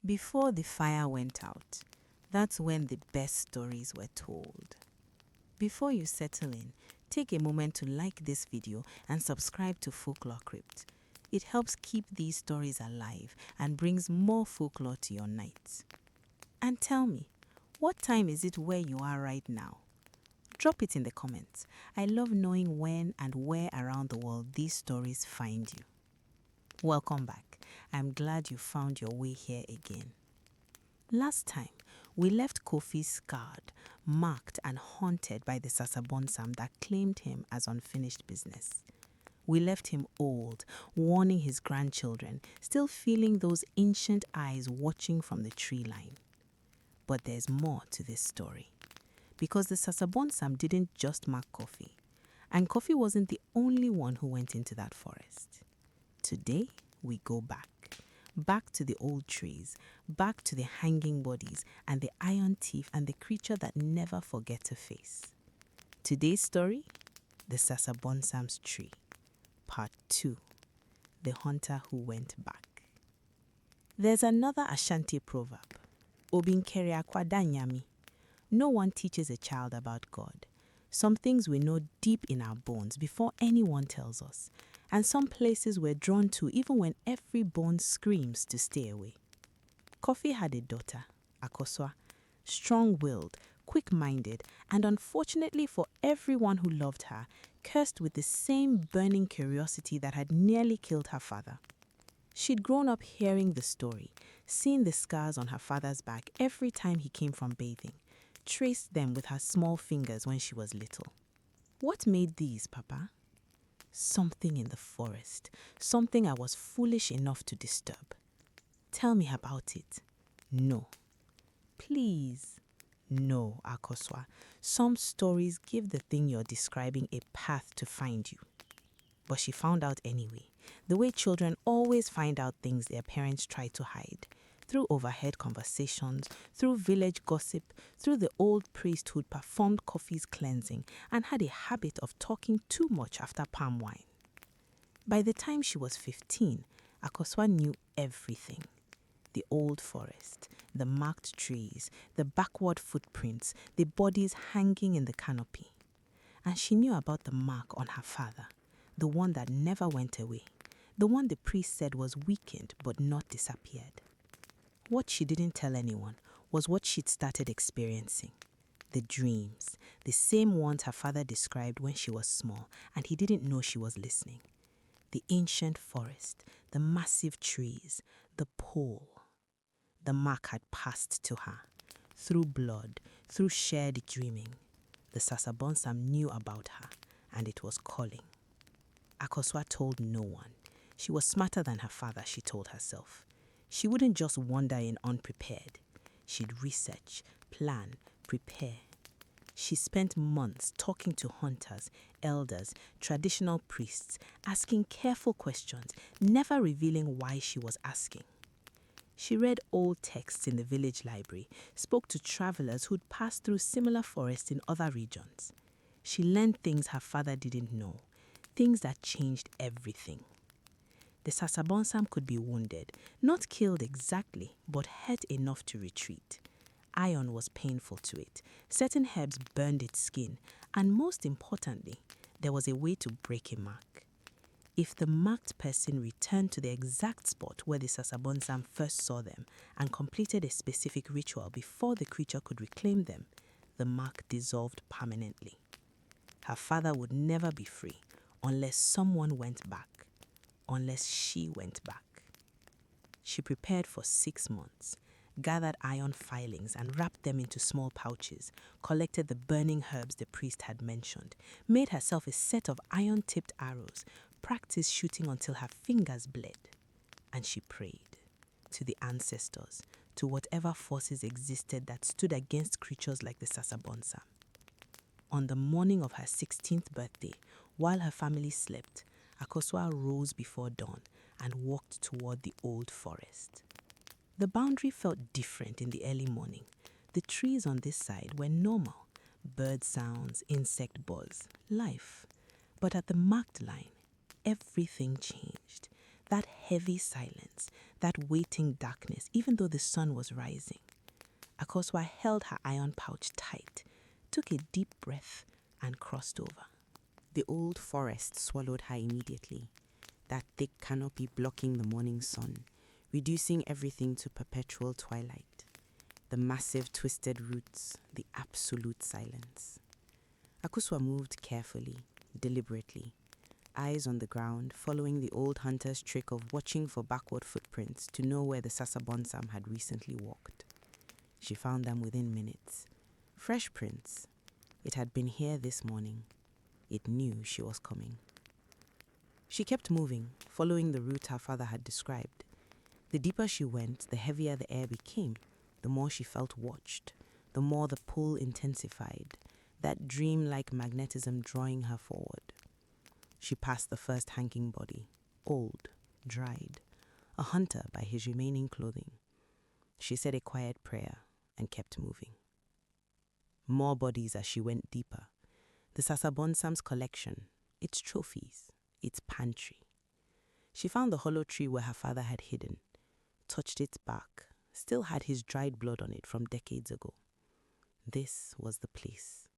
Before the fire went out, that's when the best stories were told. Before you settle in, take a moment to like this video and subscribe to FolkloreCrypt. It helps keep these stories alive and brings more folklore to your nights. And tell me, what time is it where you are right now? Drop it in the comments. I love knowing when and where around the world these stories find you. Welcome back. I'm glad you found your way here again. Last time, we left Kofi scarred, marked and haunted by the Sasabonsam that claimed him as unfinished business. We left him old, warning his grandchildren, still feeling those ancient eyes watching from the tree line. But there's more to this story. Because the Sasabonsam didn't just mark Kofi, and Kofi wasn't the only one who went into that forest. Today, we go back to the old trees, back to the hanging bodies and the iron teeth and the creature that never forget to face. Today's story, the Sasabonsam's tree, part 2, the hunter who went back. There's another Ashanti proverb, Obinkere akwa danyami. No one teaches a child about God. Some things we know deep in our bones before anyone tells us, and some places we're drawn to even when every bone screams to stay away. Kofi had a daughter, Akosua, strong-willed, quick-minded, and unfortunately for everyone who loved her, cursed with the same burning curiosity that had nearly killed her father. She'd grown up hearing the story, seeing the scars on her father's back every time he came from bathing, traced them with her small fingers when she was little. What made these, Papa? Something in the forest, something I was foolish enough to disturb. Tell me about it. No. Please. No, Akosua. Some stories give the thing you're describing a path to find you. But she found out anyway, the way children always find out things their parents try to hide. Through overheard conversations, through village gossip, through the old priest who'd performed Kofi's cleansing and had a habit of talking too much after palm wine. By the time she was 15, Akosua knew everything. The old forest, the marked trees, the backward footprints, the bodies hanging in the canopy. And she knew about the mark on her father, the one that never went away, the one the priest said was weakened but not disappeared. What she didn't tell anyone was what she'd started experiencing. The dreams, the same ones her father described when she was small and he didn't know she was listening. The ancient forest, the massive trees, the pole. The mark had passed to her. Through blood, through shared dreaming. The Sasabonsam knew about her and it was calling. Akosua told no one. She was smarter than her father, she told herself. She wouldn't just wander in unprepared. She'd research, plan, prepare. She spent months talking to hunters, elders, traditional priests, asking careful questions, never revealing why she was asking. She read old texts in the village library, spoke to travelers who'd passed through similar forests in other regions. She learned things her father didn't know, things that changed everything. The Sasabonsam could be wounded, not killed exactly, but hurt enough to retreat. Iron was painful to it, certain herbs burned its skin, and most importantly, there was a way to break a mark. If the marked person returned to the exact spot where the Sasabonsam first saw them and completed a specific ritual before the creature could reclaim them, the mark dissolved permanently. Her father would never be free unless someone went back. Unless she went back. She prepared for 6 months, gathered iron filings and wrapped them into small pouches, collected the burning herbs the priest had mentioned, made herself a set of iron-tipped arrows, practiced shooting until her fingers bled. And she prayed to the ancestors, to whatever forces existed that stood against creatures like the Sasabonsam. On the morning of her 16th birthday, while her family slept, Akosua rose before dawn and walked toward the old forest. The boundary felt different in the early morning. The trees on this side were normal. Bird sounds, insect buzz, life. But at the marked line, everything changed. that heavy silence, that waiting darkness, even though the sun was rising. Akosua held her iron pouch tight, took a deep breath, and crossed over. The old forest swallowed her immediately, that thick canopy blocking the morning sun, reducing everything to perpetual twilight. The massive twisted roots, the absolute silence. Akosua moved carefully, deliberately, eyes on the ground, following the old hunter's trick of watching for backward footprints to know where the Sasabonsam had recently walked. She found them within minutes. Fresh prints. It had been here this morning. It knew she was coming. She kept moving, following the route her father had described. The deeper she went, the heavier the air became, the more she felt watched, the more the pull intensified, that dream-like magnetism drawing her forward. She passed the first hanging body, old, dried, a hunter by his remaining clothing. She said a quiet prayer and kept moving. More bodies as she went deeper. The Sasabonsam's collection, its trophies, its pantry. She found the hollow tree where her father had hidden, touched its bark, still had his dried blood on it from decades ago. This was the place.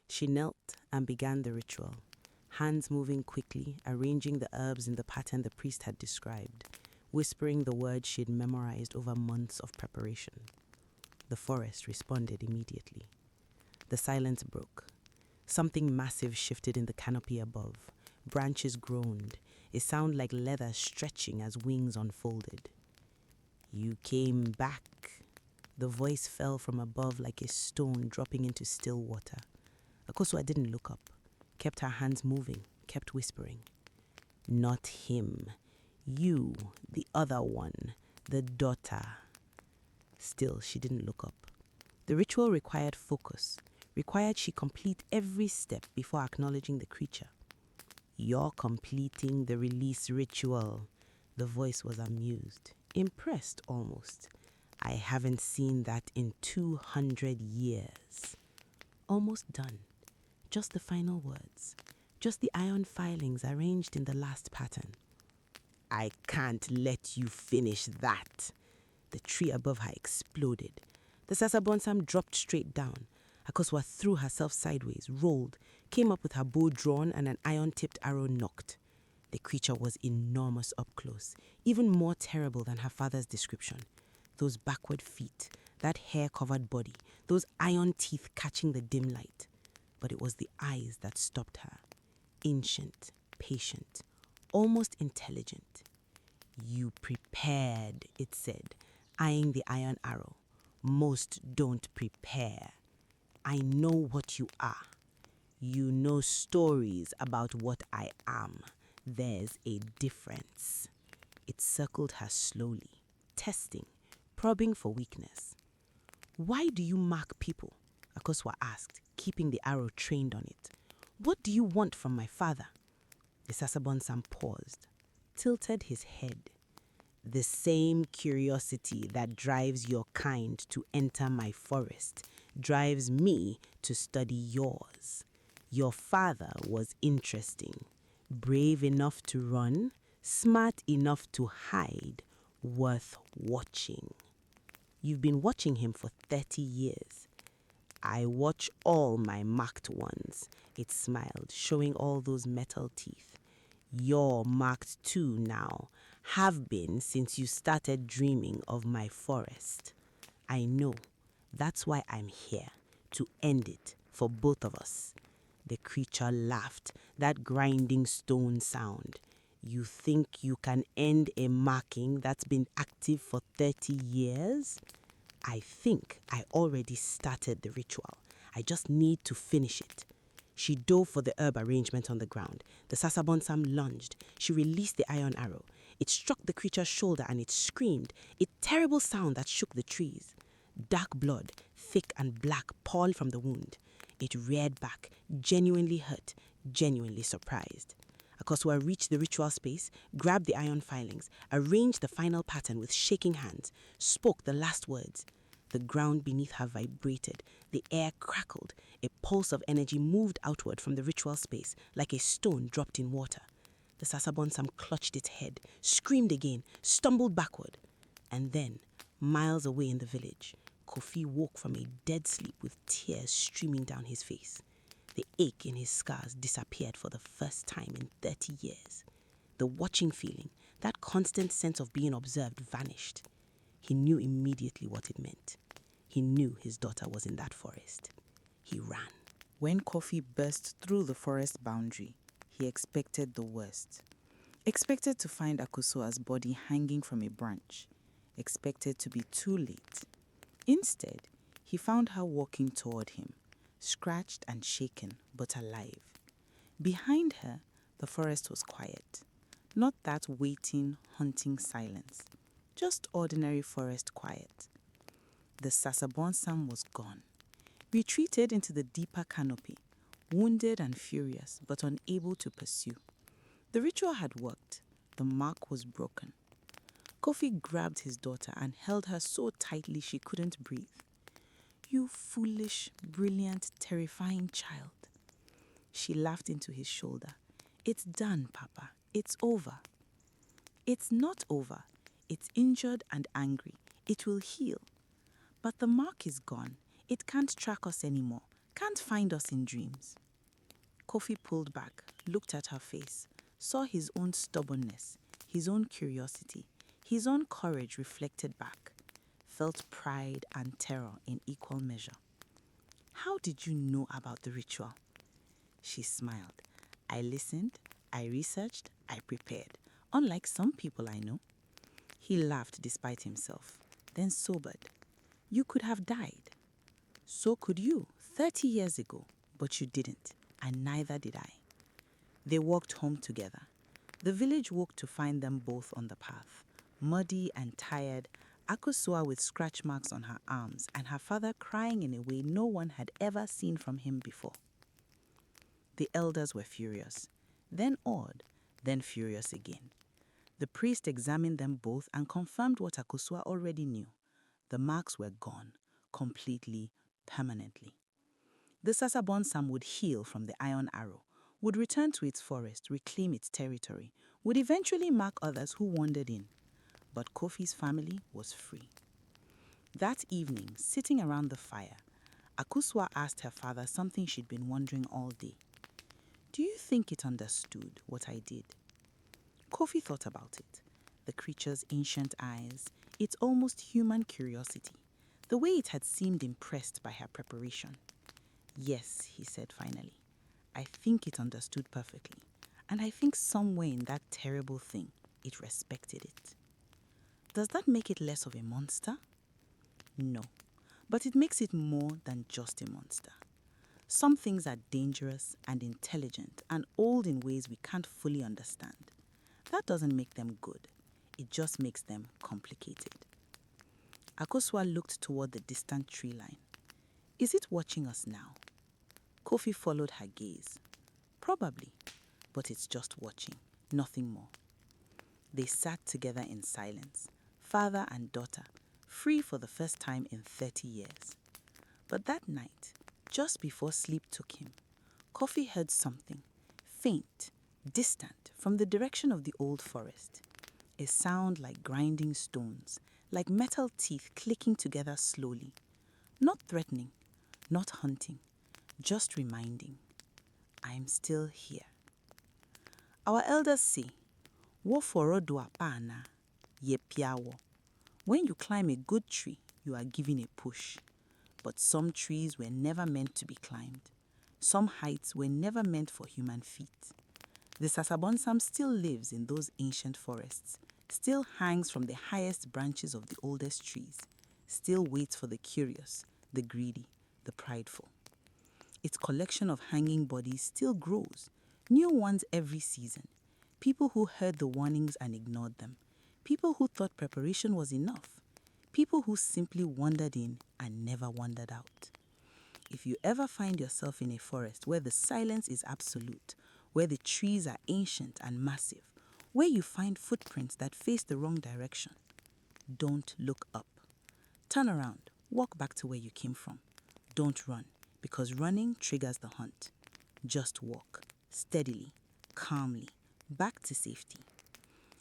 She knelt and began the ritual, hands moving quickly, arranging the herbs in the pattern the priest had described, whispering the words she'd memorized over months of preparation. The forest responded immediately. The silence broke. Something massive shifted in the canopy above. Branches groaned, a sound like leather stretching as wings unfolded. "You came back." The voice fell from above like a stone dropping into still water. Akosua didn't look up, kept her hands moving, kept whispering. "Not him. You, the other one, the daughter." Still, she didn't look up. The ritual required focus, required she complete every step before acknowledging the creature. "You're completing the release ritual." The voice was amused, impressed almost. "I haven't seen that in 200 years. Almost done. Just the final words. Just the iron filings arranged in the last pattern. "I can't let you finish that." The tree above her exploded. The Sasabonsam dropped straight down. Akosua threw herself sideways, rolled, came up with her bow drawn and an iron-tipped arrow knocked. The creature was enormous up close, even more terrible than her father's description. Those backward feet, that hair-covered body, those iron teeth catching the dim light. But it was the eyes that stopped her. Ancient, patient, almost intelligent. "You prepared," it said, eyeing the iron arrow. "Most don't prepare. I know what you are. You know stories about what I am. There's a difference." It circled her slowly, testing, probing for weakness. "Why do you mark people?" Akosua asked, keeping the arrow trained on it. "What do you want from my father?" The Sasabonsam paused, tilted his head. "The same curiosity that drives your kind to enter my forest drives me to study yours. Your father was interesting, brave enough to run, smart enough to hide, worth watching. You've been watching him for 30 years. I watch all my marked ones." It smiled, showing all those metal teeth. "You're marked too now, have been since you started dreaming of my forest. I know. That's why I'm here, to end it for both of us." The creature laughed, that grinding stone sound. "You think you can end a marking that's been active for 30 years? I think I already started the ritual. I just need to finish it." She dove for the herb arrangement on the ground. The Sasabonsam lunged. She released the iron arrow. It struck the creature's shoulder and it screamed, a terrible sound that shook the trees. Dark blood, thick and black, poured from the wound. It reared back, genuinely hurt, genuinely surprised. Akosua reached the ritual space, grabbed the iron filings, arranged the final pattern with shaking hands, spoke the last words. The ground beneath her vibrated, the air crackled, a pulse of energy moved outward from the ritual space like a stone dropped in water. The Sasabonsam clutched its head, screamed again, stumbled backward. And then, miles away in the village, Kofi woke from a dead sleep with tears streaming down his face. The ache in his scars disappeared for the first time in 30 years. The watching feeling, that constant sense of being observed, vanished. He knew immediately what it meant. He knew his daughter was in that forest. He ran. When Kofi burst through the forest boundary, he expected the worst. Expected to find Akusua's body hanging from a branch. Expected to be too late. Instead, he found her walking toward him, scratched and shaken, but alive. Behind her, the forest was quiet. Not that waiting, hunting silence. Just ordinary forest quiet. The Sasabonsam was gone. Retreated into the deeper canopy, wounded and furious, but unable to pursue. The ritual had worked. The mark was broken. Kofi grabbed his daughter and held her so tightly she couldn't breathe. "You foolish, brilliant, terrifying child." She laughed into his shoulder. "It's done, Papa. It's over." "It's not over. It's injured and angry. It will heal. But the mark is gone. It can't track us anymore. Can't find us in dreams." Kofi pulled back, looked at her face, saw his own stubbornness, his own curiosity, his own courage reflected back, felt pride and terror in equal measure. "How did you know about the ritual?" She smiled. "I listened, I researched, I prepared, unlike some people I know." He laughed despite himself, then sobered. "You could have died. So could you, 30 years ago, but you didn't, and neither did I." They walked home together. The village woke to find them both on the path, muddy and tired, Akusua with scratch marks on her arms and her father crying in a way no one had ever seen from him before. The elders were furious, then awed, then furious again. The priest examined them both and confirmed what Akusua already knew. The marks were gone, completely, permanently. The Sasabonsam would heal from the iron arrow, would return to its forest, reclaim its territory, would eventually mark others who wandered in. But Kofi's family was free. That evening, sitting around the fire, Akusua asked her father something she'd been wondering all day. "Do you think it understood what I did?" Kofi thought about it. The creature's ancient eyes, its almost human curiosity, the way it had seemed impressed by her preparation. "Yes," he said finally. "I think it understood perfectly, and I think somewhere in that terrible thing, it respected it." Does that make it less of a monster? No, but it makes it more than just a monster. Some things are dangerous and intelligent and old in ways we can't fully understand. That doesn't make them good. It just makes them complicated. Akosua looked toward the distant tree line. Is it watching us now? Kofi followed her gaze. Probably, but it's just watching, nothing more. They sat together in silence, father and daughter, free for the first time in 30 years. But that night, just before sleep took him, Kofi heard something, faint, distant, from the direction of the old forest. A sound like grinding stones, like metal teeth clicking together slowly. Not threatening, not hunting, just reminding, I'm still here. Our elders say, "Wo forodua pana, ye piawo." When you climb a good tree, you are given a push. But some trees were never meant to be climbed. Some heights were never meant for human feet. The Sasabonsam still lives in those ancient forests, still hangs from the highest branches of the oldest trees, still waits for the curious, the greedy, the prideful. Its collection of hanging bodies still grows, new ones every season. People who heard the warnings and ignored them. People who thought preparation was enough. People who simply wandered in and never wandered out. If you ever find yourself in a forest where the silence is absolute, where the trees are ancient and massive, where you find footprints that face the wrong direction, don't look up. Turn around, walk back to where you came from. Don't run, because running triggers the hunt. Just walk, steadily, calmly. back to safety.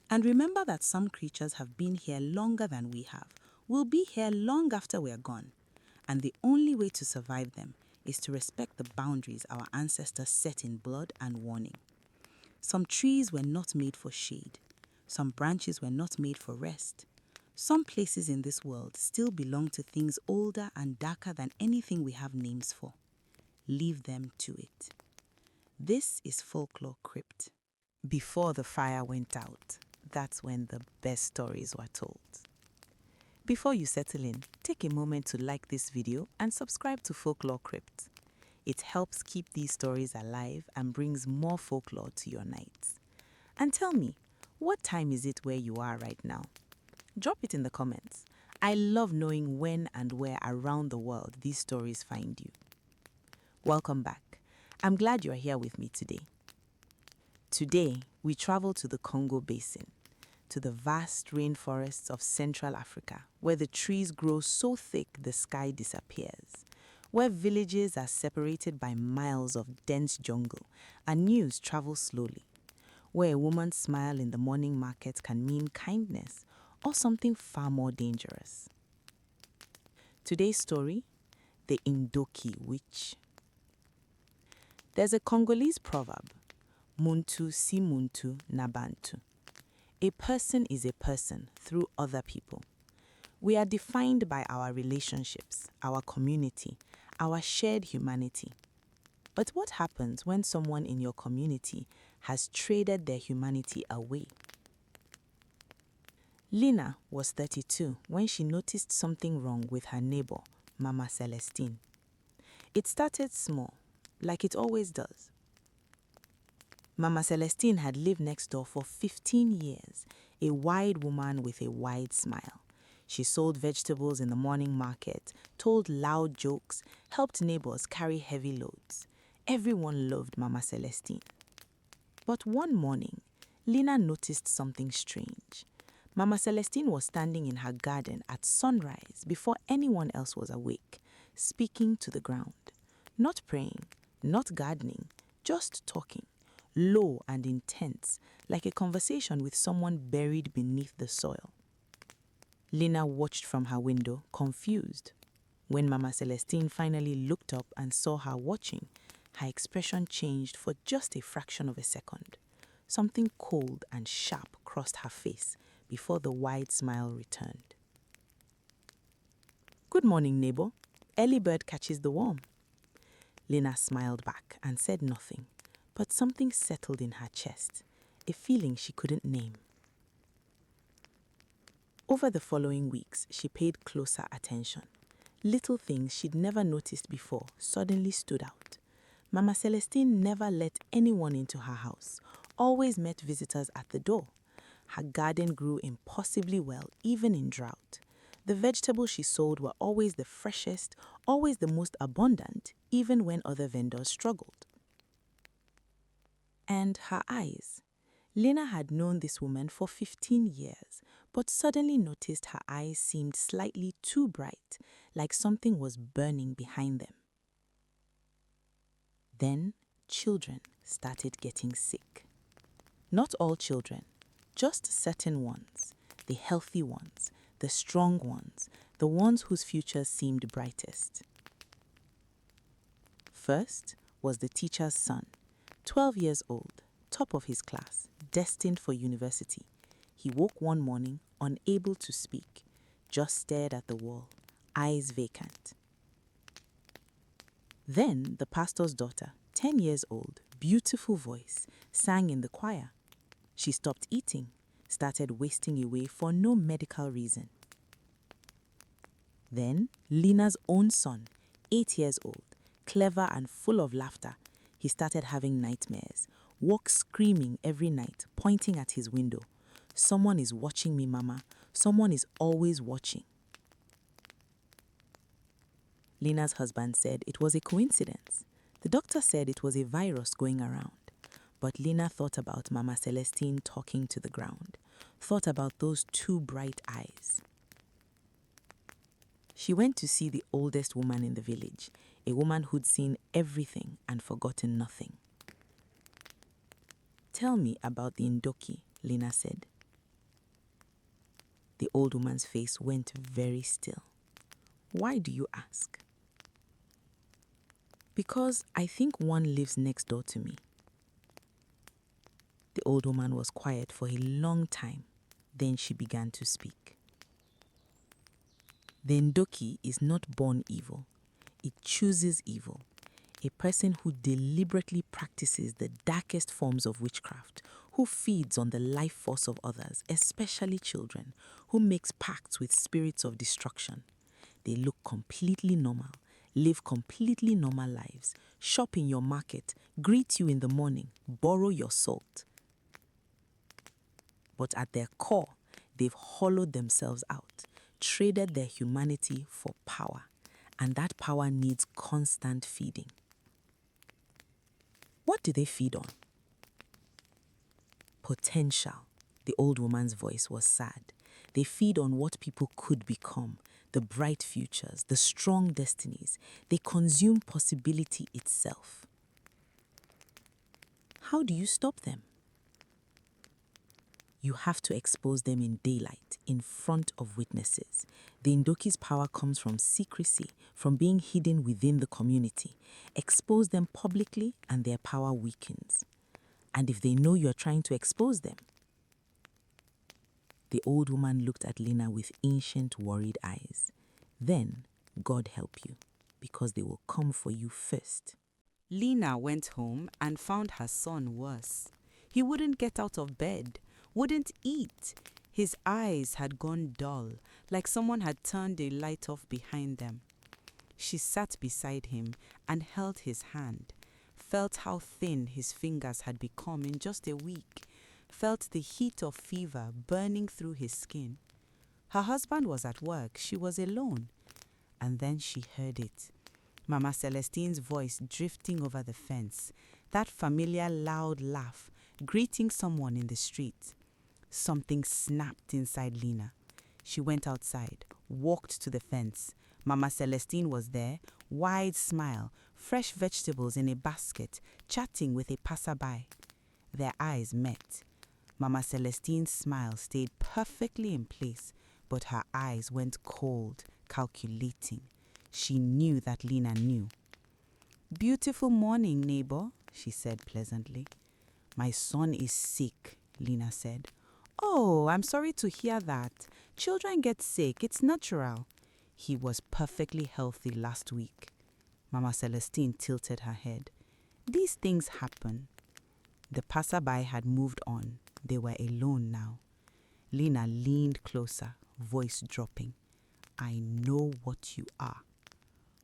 And remember that some creatures have been here longer than we have, will be here long after we're gone. And the only way to survive them is to respect the boundaries our ancestors set in blood and warning. Some trees were not made for shade. Some branches were not made for rest. Some places in this world still belong to things older and darker than anything we have names for. Leave them to it. This is FolkloreCrypt. Before the fire went out, that's when the best stories were told. Before you settle in, take a moment to like this video and subscribe to FolkloreCrypt. It helps keep these stories alive and brings more folklore to your nights. And tell me, what time is it where you are right now? Drop it in the comments. I love knowing when and where around the world these stories find you. Welcome back. I'm glad you're here with me today. Today, we travel to the Congo Basin, to the vast rainforests of Central Africa, where the trees grow so thick the sky disappears, where villages are separated by miles of dense jungle and news travels slowly, where a woman's smile in the morning market can mean kindness or something far more dangerous. Today's story, the Ndoki Witch. There's a Congolese proverb, Muntu si muntu na bantu. A person is a person through other people. We are defined by our relationships, our community, our shared humanity. But what happens when someone in your community has traded their humanity away? Lina was 32 when she noticed something wrong with her neighbor, Mama Celestine. It started small, like it always does. Mama Celestine had lived next door for 15 years, a wide woman with a wide smile. She sold vegetables in the morning market, told loud jokes, helped neighbors carry heavy loads. Everyone loved Mama Celestine. But one morning, Lina noticed something strange. Mama Celestine was standing in her garden at sunrise before anyone else was awake, speaking to the ground. Not praying, not gardening, just talking. Low and intense, like a conversation with someone buried beneath the soil. Lina watched from her window, confused. When Mama Celestine finally looked up and saw her watching, her expression changed for just a fraction of a second. Something cold and sharp crossed her face before the wide smile returned. "Good morning, neighbor. Early bird catches the worm." Lina smiled back and said nothing. But something settled in her chest, a feeling she couldn't name. Over the following weeks, she paid closer attention. Little things she'd never noticed before suddenly stood out. Mama Celestine never let anyone into her house, always met visitors at the door. Her garden grew impossibly well, even in drought. The vegetables she sold were always the freshest, always the most abundant, even when other vendors struggled. And her eyes. Lina had known this woman for 15 years, but suddenly noticed her eyes seemed slightly too bright, like something was burning behind them. Then children started getting sick. Not all children, just certain ones, the healthy ones, the strong ones, the ones whose futures seemed brightest. First was the teacher's son, 12 years old, top of his class, destined for university. He woke one morning, unable to speak, just stared at the wall, eyes vacant. Then the pastor's daughter, 10 years old, beautiful voice, sang in the choir. She stopped eating, started wasting away for no medical reason. Then Lina's own son, 8 years old, clever and full of laughter, he started having nightmares, woke screaming every night, pointing at his window. "Someone is watching me, Mama. Someone is always watching." Lina's husband said it was a coincidence. The doctor said it was a virus going around. But Lina thought about Mama Celestine talking to the ground, thought about those two bright eyes. She went to see the oldest woman in the village, a woman who'd seen everything and forgotten nothing. Tell me about the Ndoki, Lina said. The old woman's face went very still. Why do you ask? Because I think one lives next door to me. The old woman was quiet for a long time. Then she began to speak. The Ndoki is not born evil. It chooses evil. A person who deliberately practices the darkest forms of witchcraft, who feeds on the life force of others, especially children, who makes pacts with spirits of destruction. They look completely normal, live completely normal lives, shop in your market, greet you in the morning, borrow your salt. But at their core, they've hollowed themselves out, traded their humanity for power, and that power needs constant feeding. What do they feed on? Potential. The old woman's voice was sad. They feed on what people could become, the bright futures, the strong destinies. They consume possibility itself. How do you stop them? You have to expose them in daylight, in front of witnesses. The Ndoki's power comes from secrecy, from being hidden within the community. Expose them publicly and their power weakens. And if they know you're trying to expose them? The old woman looked at Lina with ancient, worried eyes. Then, God help you, because they will come for you first. Lina went home and found her son worse. He wouldn't get out of bed, wouldn't eat. His eyes had gone dull, like someone had turned a light off behind them. She sat beside him and held his hand, felt how thin his fingers had become in just a week, felt the heat of fever burning through his skin. Her husband was at work, she was alone. And then she heard it. Mama Celestine's voice drifting over the fence, that familiar loud laugh, greeting someone in the street. Something snapped inside Lina. She went outside, walked to the fence. Mama Celestine was there, wide smile, fresh vegetables in a basket, chatting with a passerby. Their eyes met. Mama Celestine's smile stayed perfectly in place, but her eyes went cold, calculating. She knew that Lina knew. "Beautiful morning, neighbor," she said pleasantly. "My son is sick," Lina said. "Oh, I'm sorry to hear that. Children get sick, it's natural." "He was perfectly healthy last week." Mama Celestine tilted her head. "These things happen." The passerby had moved on. They were alone now. Lina leaned closer, voice dropping. "I know what you are."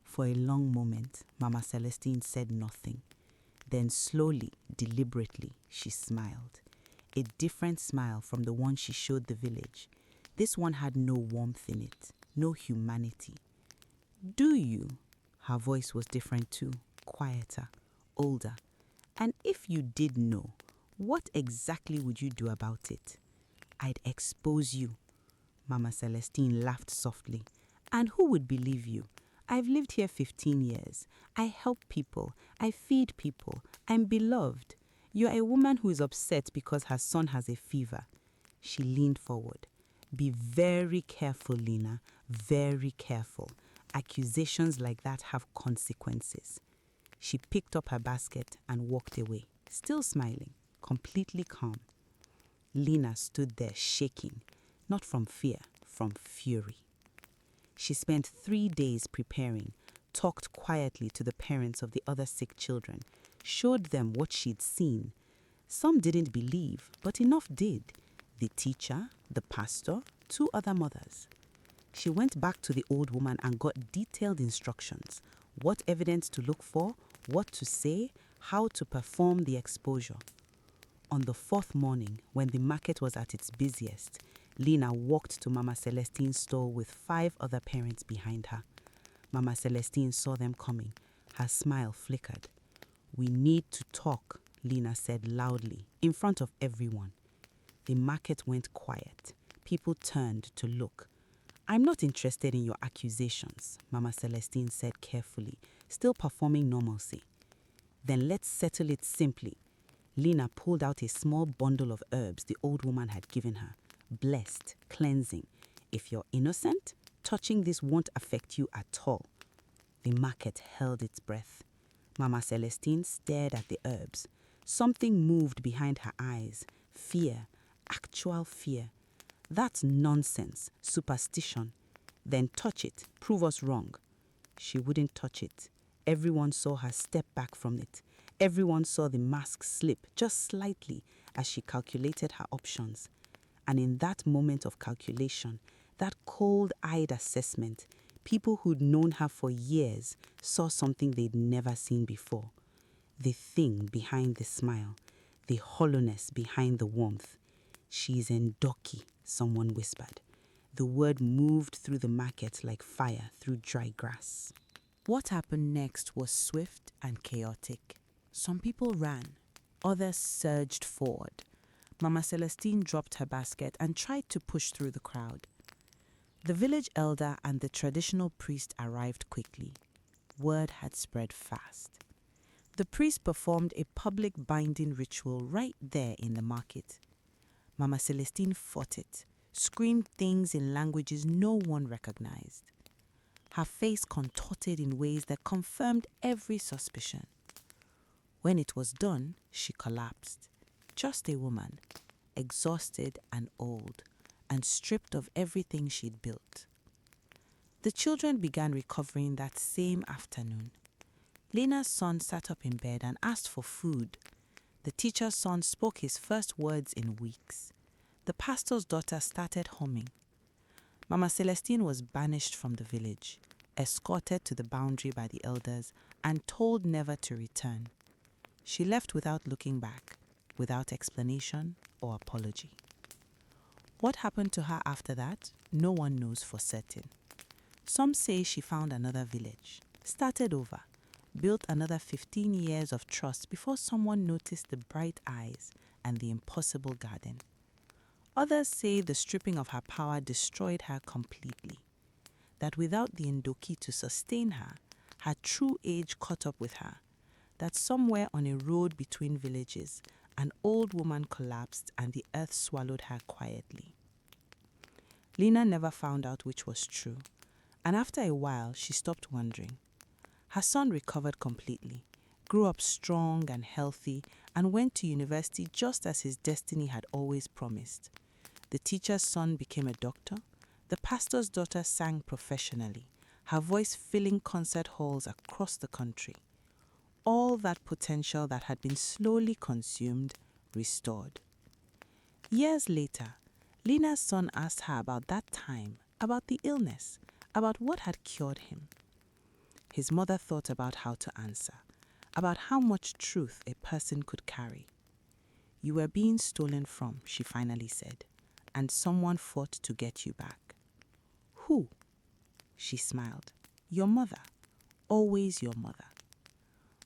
For a long moment, Mama Celestine said nothing. Then slowly, deliberately, she smiled. A different smile from the one she showed the village. This one had no warmth in it, no humanity. "Do you?" Her voice was different too, quieter, older. "And if you did know, what exactly would you do about it?" "I'd expose you." Mama Celestine laughed softly. "And who would believe you? I've lived here 15 years. I help people. I feed people. I'm beloved. You're a woman who is upset because her son has a fever." She leaned forward. "Be very careful, Lina. Very careful. Accusations like that have consequences." She picked up her basket and walked away, still smiling, completely calm. Lina stood there shaking, not from fear, from fury. She spent 3 days preparing, talked quietly to the parents of the other sick children, showed them what she'd seen. Some didn't believe, but enough did. The teacher, the pastor, 2 other mothers. She went back to the old woman and got detailed instructions, what evidence to look for, what to say, how to perform the exposure. On the 4th morning, when the market was at its busiest, Lina walked to Mama Celestine's stall with 5 other parents behind her. Mama Celestine saw them coming. Her smile flickered. "We need to talk," Lina said loudly, in front of everyone. The market went quiet. People turned to look. "I'm not interested in your accusations," Mama Celestine said carefully, still performing normalcy. "Then let's settle it simply. Lena pulled out a small bundle of herbs the old woman had given her. Blessed, cleansing. If you're innocent, touching this won't affect you at all. The market held its breath. Mama Celestine stared at the herbs. Something moved behind her eyes. Fear, actual fear. That's nonsense, superstition. Then touch it, prove us wrong. She wouldn't touch it. Everyone saw her step back from it. Everyone saw the mask slip just slightly as she calculated her options. And in that moment of calculation, that cold-eyed assessment, people who'd known her for years saw something they'd never seen before. The thing behind the smile, the hollowness behind the warmth. She's Ndoki, someone whispered. The word moved through the market like fire through dry grass. What happened next was swift and chaotic. Some people ran, others surged forward. Mama Celestine dropped her basket and tried to push through the crowd. The village elder and the traditional priest arrived quickly. Word had spread fast. The priest performed a public binding ritual right there in the market. Mama Celestine fought it, screamed things in languages no one recognized. Her face contorted in ways that confirmed every suspicion. When it was done, she collapsed. Just a woman, exhausted and old, and stripped of everything she'd built. The children began recovering that same afternoon. Lena's son sat up in bed and asked for food. The teacher's son spoke his first words in weeks. The pastor's daughter started humming. Mama Celestine was banished from the village, escorted to the boundary by the elders, and told never to return. She left without looking back, without explanation or apology. What happened to her after that, no one knows for certain. Some say she found another village, started over, built another 15 years of trust before someone noticed the bright eyes and the impossible garden. Others say the stripping of her power destroyed her completely, that without the Ndoki to sustain her, her true age caught up with her, that somewhere on a road between villages, an old woman collapsed and the earth swallowed her quietly. Lena never found out which was true, and after a while she stopped wondering. Her son recovered completely, grew up strong and healthy, and went to university just as his destiny had always promised. The teacher's son became a doctor. The pastor's daughter sang professionally, her voice filling concert halls across the country. All that potential that had been slowly consumed, restored. Years later, Lena's son asked her about that time, about the illness, about what had cured him. His mother thought about how to answer, about how much truth a person could carry. "You were being stolen from," she finally said, "and someone fought to get you back." "Who?" She smiled. "Your mother. Always your mother."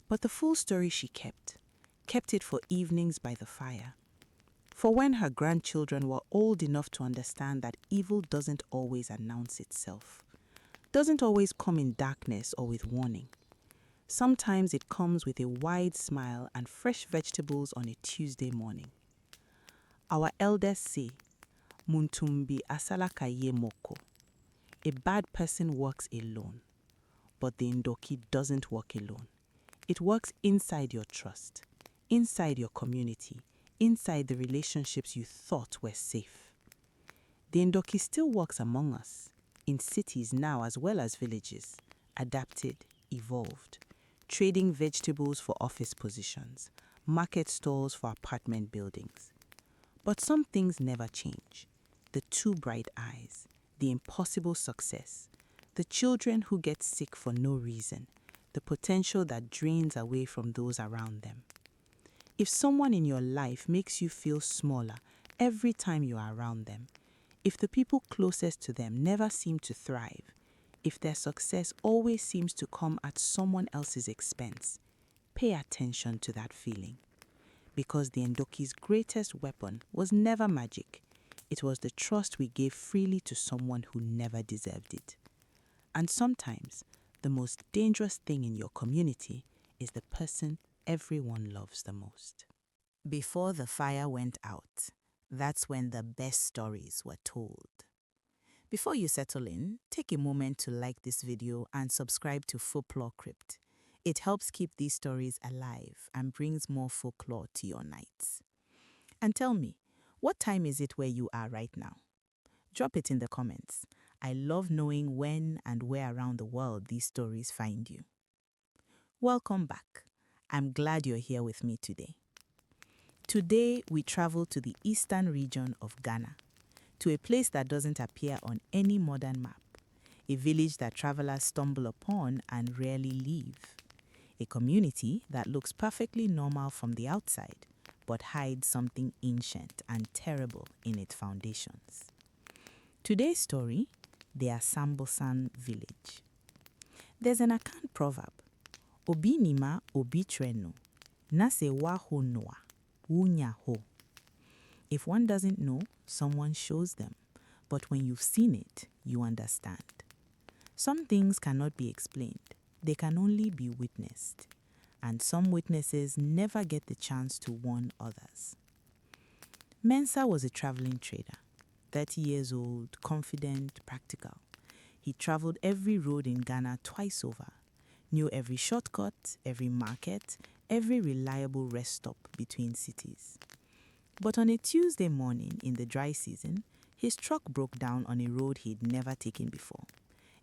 But the full story she kept it for evenings by the fire. For when her grandchildren were old enough to understand that evil doesn't always announce itself, doesn't always come in darkness or with warning. Sometimes it comes with a wide smile and fresh vegetables on a Tuesday morning. Our elders say, "Muntumbi asalakaye moko." A bad person works alone, but the Ndoki doesn't work alone. It works inside your trust, inside your community, inside the relationships you thought were safe. The Ndoki still works among us, in cities now as well as villages, adapted, evolved, trading vegetables for office positions, market stalls for apartment buildings. But some things never change. The too bright eyes, the impossible success, the children who get sick for no reason, the potential that drains away from those around them. If someone in your life makes you feel smaller every time you are around them, if the people closest to them never seem to thrive, if their success always seems to come at someone else's expense, pay attention to that feeling. Because the Ndoki's greatest weapon was never magic. It was the trust we gave freely to someone who never deserved it. And sometimes, the most dangerous thing in your community is the person everyone loves the most. Before the fire went out, that's when the best stories were told. Before you settle in, take a moment to like this video and subscribe to FolklloreCrypt. It helps keep these stories alive and brings more folklore to your nights. And tell me, what time is it where you are right now? Drop it in the comments. I love knowing when and where around the world these stories find you. Welcome back. I'm glad you're here with me today. Today, we travel to the eastern region of Ghana, to a place that doesn't appear on any modern map, a village that travelers stumble upon and rarely leave, a community that looks perfectly normal from the outside, but hides something ancient and terrible in its foundations. Today's story, the Asanbosam Village. There's an Akan proverb, Obi nima obi treno, nase wa ho noa, wunya ho. If one doesn't know, someone shows them, but when you've seen it, you understand. Some things cannot be explained, they can only be witnessed, and some witnesses never get the chance to warn others. Mensah was a traveling trader, 30 years old, confident, practical. He traveled every road in Ghana twice over, knew every shortcut, every market, every reliable rest stop between cities. But on a Tuesday morning in the dry season, his truck broke down on a road he'd never taken before,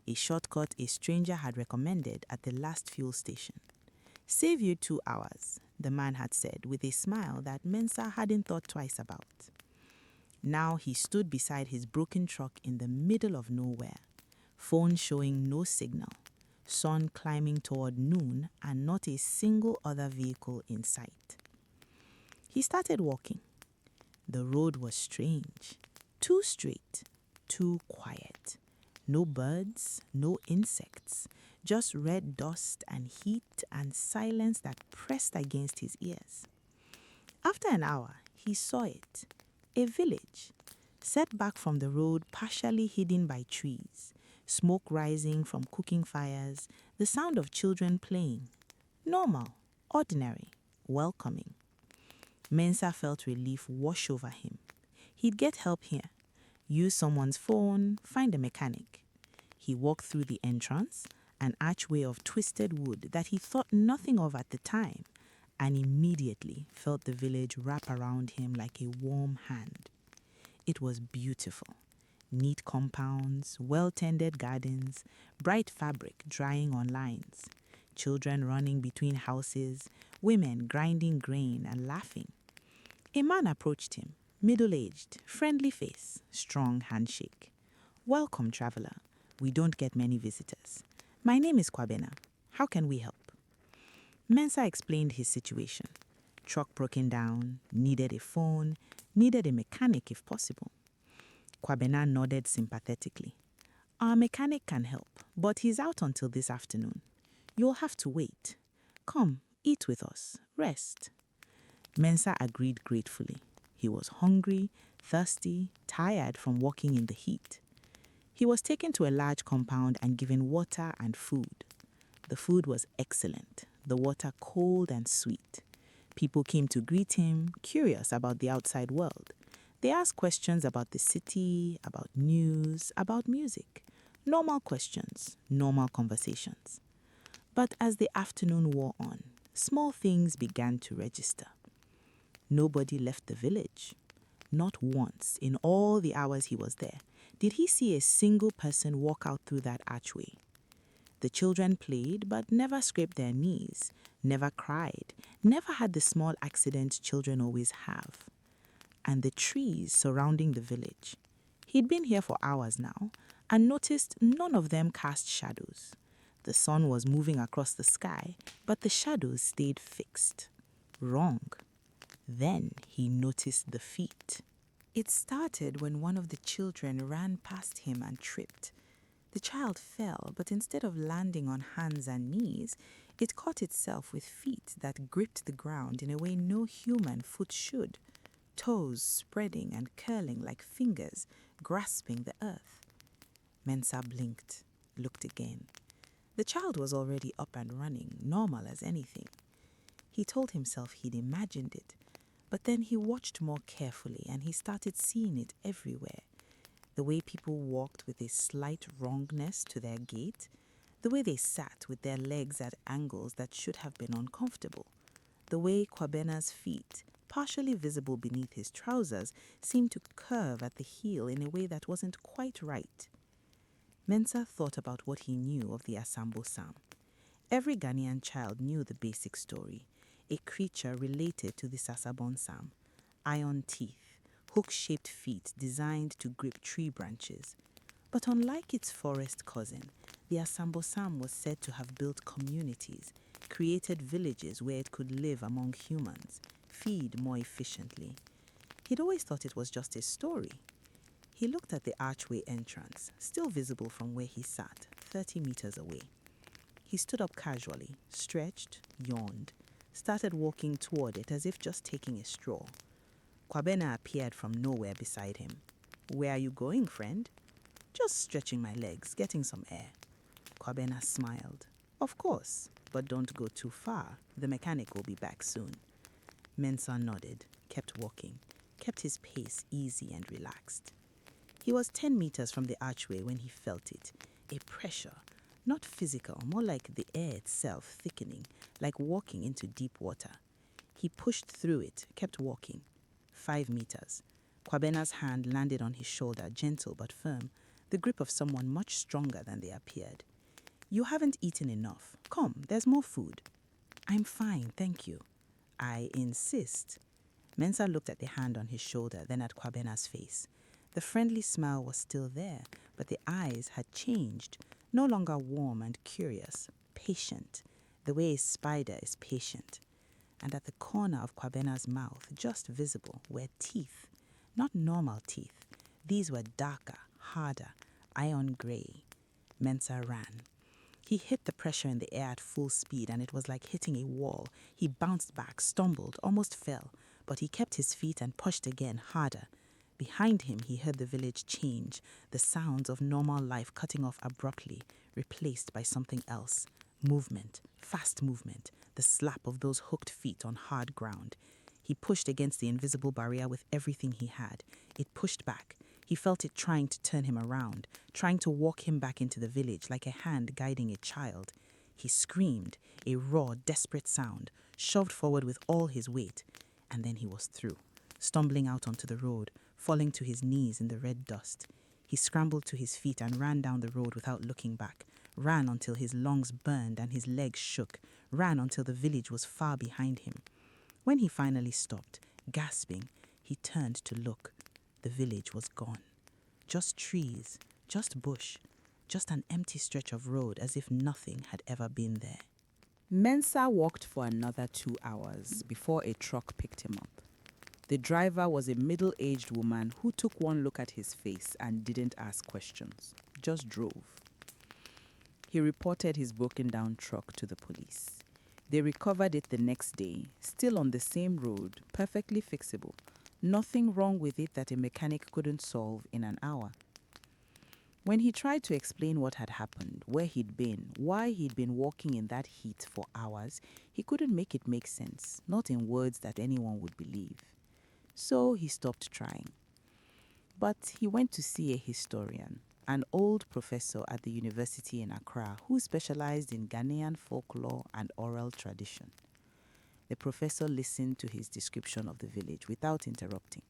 a shortcut a stranger had recommended at the last fuel station. Save you 2 hours, the man had said with a smile that Mensah hadn't thought twice about. Now he stood beside his broken truck in the middle of nowhere, phone showing no signal, sun climbing toward noon and not a single other vehicle in sight. He started walking. The road was strange, too straight, too quiet. No birds, no insects, just red dust and heat and silence that pressed against his ears. After an hour, he saw it, a village, set back from the road, partially hidden by trees, smoke rising from cooking fires, the sound of children playing. Normal, ordinary, welcoming. Mensah felt relief wash over him. He'd get help here, use someone's phone, find a mechanic. He walked through the entrance, an archway of twisted wood that he thought nothing of at the time, and immediately felt the village wrap around him like a warm hand. It was beautiful. Neat compounds, well-tended gardens, bright fabric drying on lines, children running between houses, women grinding grain and laughing. A man approached him, middle-aged, friendly face, strong handshake. "Welcome, traveler. We don't get many visitors. My name is Kwabena. How can we help?" Mensah explained his situation. Truck broken down, needed a phone, needed a mechanic if possible. Kwabena nodded sympathetically. "Our mechanic can help, but he's out until this afternoon. You'll have to wait. Come, eat with us, rest." Mensah agreed gratefully. He was hungry, thirsty, tired from walking in the heat. He was taken to a large compound and given water and food. The food was excellent, the water cold and sweet. People came to greet him, curious about the outside world. They asked questions about the city, about news, about music. Normal questions, normal conversations. But as the afternoon wore on, small things began to register. Nobody left the village. Not once in all the hours he was there did he see a single person walk out through that archway. The children played but never scraped their knees, never cried, never had the small accidents children always have. And the trees surrounding the village. He'd been here for hours now and noticed none of them cast shadows. The sun was moving across the sky, but the shadows stayed fixed. Wrong. Then he noticed the feet. It started when one of the children ran past him and tripped. The child fell, but instead of landing on hands and knees, it caught itself with feet that gripped the ground in a way no human foot should, toes spreading and curling like fingers grasping the earth. Mensah blinked, looked again. The child was already up and running, normal as anything. He told himself he'd imagined it, But then he watched more carefully and he started seeing it everywhere. The way people walked with a slight wrongness to their gait, the way they sat with their legs at angles that should have been uncomfortable, the way Kwabena's feet, partially visible beneath his trousers, seemed to curve at the heel in a way that wasn't quite right. Mensah thought about what he knew of the Asanbosam. Every Ghanaian child knew the basic story, a creature related to the Sasabonsam, iron teeth, hook-shaped feet designed to grip tree branches. But unlike its forest cousin, the Asanbosam was said to have built communities, created villages where it could live among humans, feed more efficiently. He'd always thought it was just a story. He looked at the archway entrance, still visible from where he sat, 30 meters away. He stood up casually, stretched, yawned, started walking toward it as if just taking a stroll. Kwabena appeared from nowhere beside him. "Where are you going, friend?" "Just stretching my legs, getting some air." Kwabena smiled. "Of course, but don't go too far. The mechanic will be back soon." Mensah nodded, kept walking, kept his pace easy and relaxed. He was 10 meters from the archway when he felt it, a pressure, not physical, more like the air itself thickening, like walking into deep water. He pushed through it, kept walking. 5 meters. Kwabena's hand landed on his shoulder, gentle but firm, the grip of someone much stronger than they appeared. "You haven't eaten enough. Come, there's more food." "I'm fine, thank you." "I insist." Mensah looked at the hand on his shoulder, then at Kwabena's face. The friendly smile was still there, but the eyes had changed, no longer warm and curious, patient, the way a spider is patient. And at the corner of Kwabena's mouth, just visible, were teeth, not normal teeth. These were darker, harder, iron grey. Mensah ran. He hit the pressure in the air at full speed, and it was like hitting a wall. He bounced back, stumbled, almost fell, but he kept his feet and pushed again, harder. Behind him, he heard the village change, the sounds of normal life cutting off abruptly, replaced by something else. Movement, fast movement, the slap of those hooked feet on hard ground. He pushed against the invisible barrier with everything he had. It pushed back. He felt it trying to turn him around, trying to walk him back into the village like a hand guiding a child. He screamed, a raw, desperate sound, shoved forward with all his weight, and then he was through, stumbling out onto the road, falling to his knees in the red dust. He scrambled to his feet and ran down the road without looking back, ran until his lungs burned and his legs shook, ran until the village was far behind him. When he finally stopped, gasping, he turned to look. The village was gone. Just trees, just bush, just an empty stretch of road as if nothing had ever been there. Mensah walked for another 2 hours before a truck picked him up. The driver was a middle-aged woman who took one look at his face and didn't ask questions, just drove. He reported his broken-down truck to the police. They recovered it the next day, still on the same road, perfectly fixable. Nothing wrong with it that a mechanic couldn't solve in an hour. When he tried to explain what had happened, where he'd been, why he'd been walking in that heat for hours, he couldn't make it make sense, not in words that anyone would believe. So he stopped trying. But he went to see a historian, an old professor at the university in Accra who specialized in Ghanaian folklore and oral tradition. The professor listened to his description of the village without interrupting.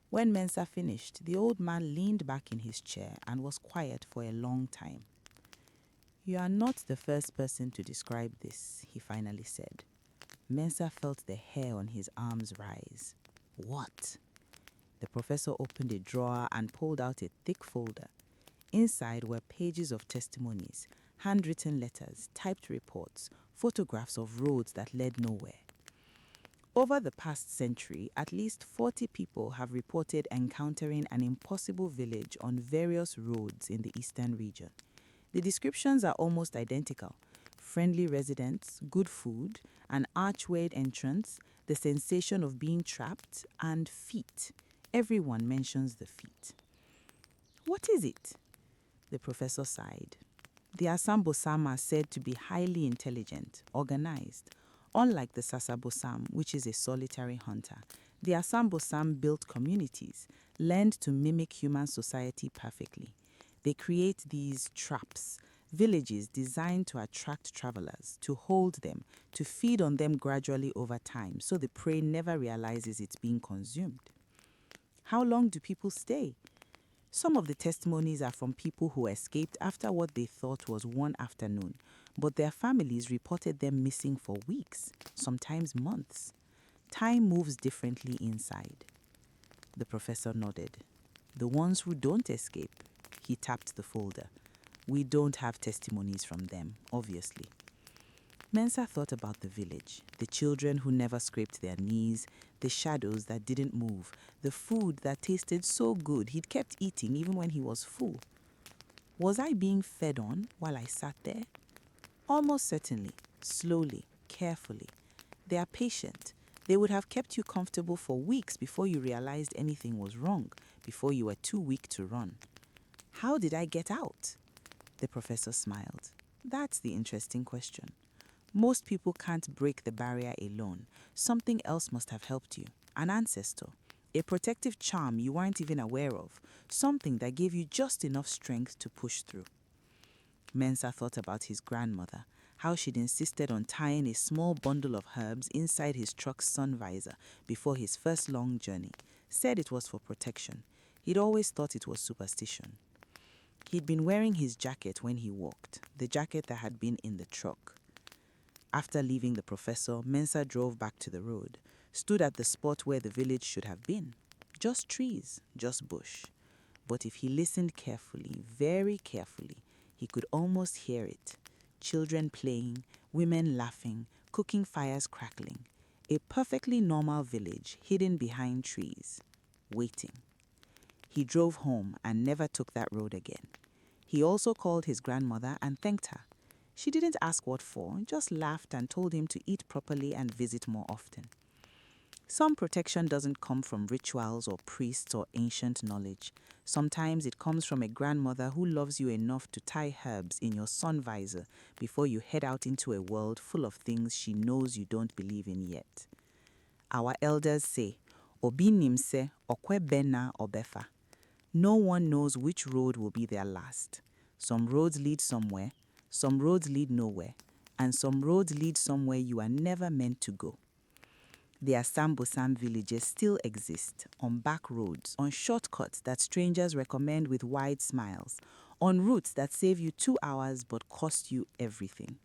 When Mensah finished, the old man leaned back in his chair and was quiet for a long time. "You are not the first person to describe this," he finally said. Mensah felt the hair on his arms rise. "What?" The professor opened a drawer and pulled out a thick folder. Inside were pages of testimonies, handwritten letters, typed reports, photographs of roads that led nowhere. Over the past century, at least 40 people have reported encountering an impossible village on various roads in the eastern region. The descriptions are almost identical. Friendly residents, good food, an archwayed entrance, the sensation of being trapped, and feet. Everyone mentions the feet. "What is it?" The professor sighed. The Asanbosam are said to be highly intelligent, organized. Unlike the Sasabonsam, which is a solitary hunter, The Asanbosam built communities, learned to mimic human society perfectly. They create these traps, villages designed to attract travelers, to hold them, to feed on them gradually over time so the prey never realizes it's being consumed. How long do people stay? Some of the testimonies are from people who escaped after what they thought was one afternoon, but their families reported them missing for weeks, sometimes months. Time moves differently inside. The professor nodded. The ones who don't escape, he tapped the folder. We don't have testimonies from them, obviously. Mensa thought about the village, the children who never scraped their knees, the shadows that didn't move, the food that tasted so good he'd kept eating even when he was full. Was I being fed on while I sat there? Almost certainly, slowly, carefully. They are patient. They would have kept you comfortable for weeks before you realized anything was wrong, before you were too weak to run. How did I get out? The professor smiled. That's the interesting question. Most people can't break the barrier alone. Something else must have helped you. An ancestor. A protective charm you weren't even aware of. Something that gave you just enough strength to push through. Mensa thought about his grandmother, how she'd insisted on tying a small bundle of herbs inside his truck's sun visor before his first long journey. Said it was for protection. He'd always thought it was superstition. He'd been wearing his jacket when he walked, the jacket that had been in the truck. After leaving the professor, Mensa drove back to the road, stood at the spot where the village should have been. Just trees, just bush. But if he listened carefully, very carefully, he could almost hear it. Children playing, women laughing, cooking fires crackling. A perfectly normal village hidden behind trees, waiting. He drove home and never took that road again. He also called his grandmother and thanked her. She didn't ask what for, just laughed and told him to eat properly and visit more often. Some protection doesn't come from rituals or priests or ancient knowledge. Sometimes it comes from a grandmother who loves you enough to tie herbs in your sun visor before you head out into a world full of things she knows you don't believe in yet. Our elders say, Obi nimse okwe bena obefa. No one knows which road will be their last. Some roads lead somewhere, some roads lead nowhere, and some roads lead somewhere you are never meant to go. The Asanbosam villages still exist, on back roads, on shortcuts that strangers recommend with wide smiles, on routes that save you 2 hours but cost you everything.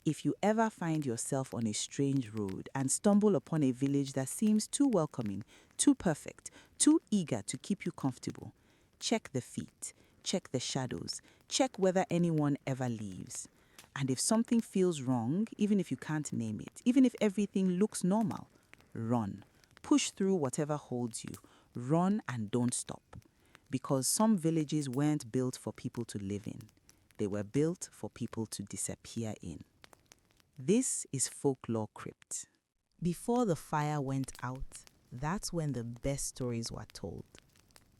If you ever find yourself on a strange road and stumble upon a village that seems too welcoming, too perfect, too eager to keep you comfortable, check the feet, check the shadows, check whether anyone ever leaves. And if something feels wrong, even if you can't name it, even if everything looks normal, run. Push through whatever holds you. Run and don't stop. Because some villages weren't built for people to live in. They were built for people to disappear in. This is FolkloreCrypt. Before the fire went out, that's when the best stories were told.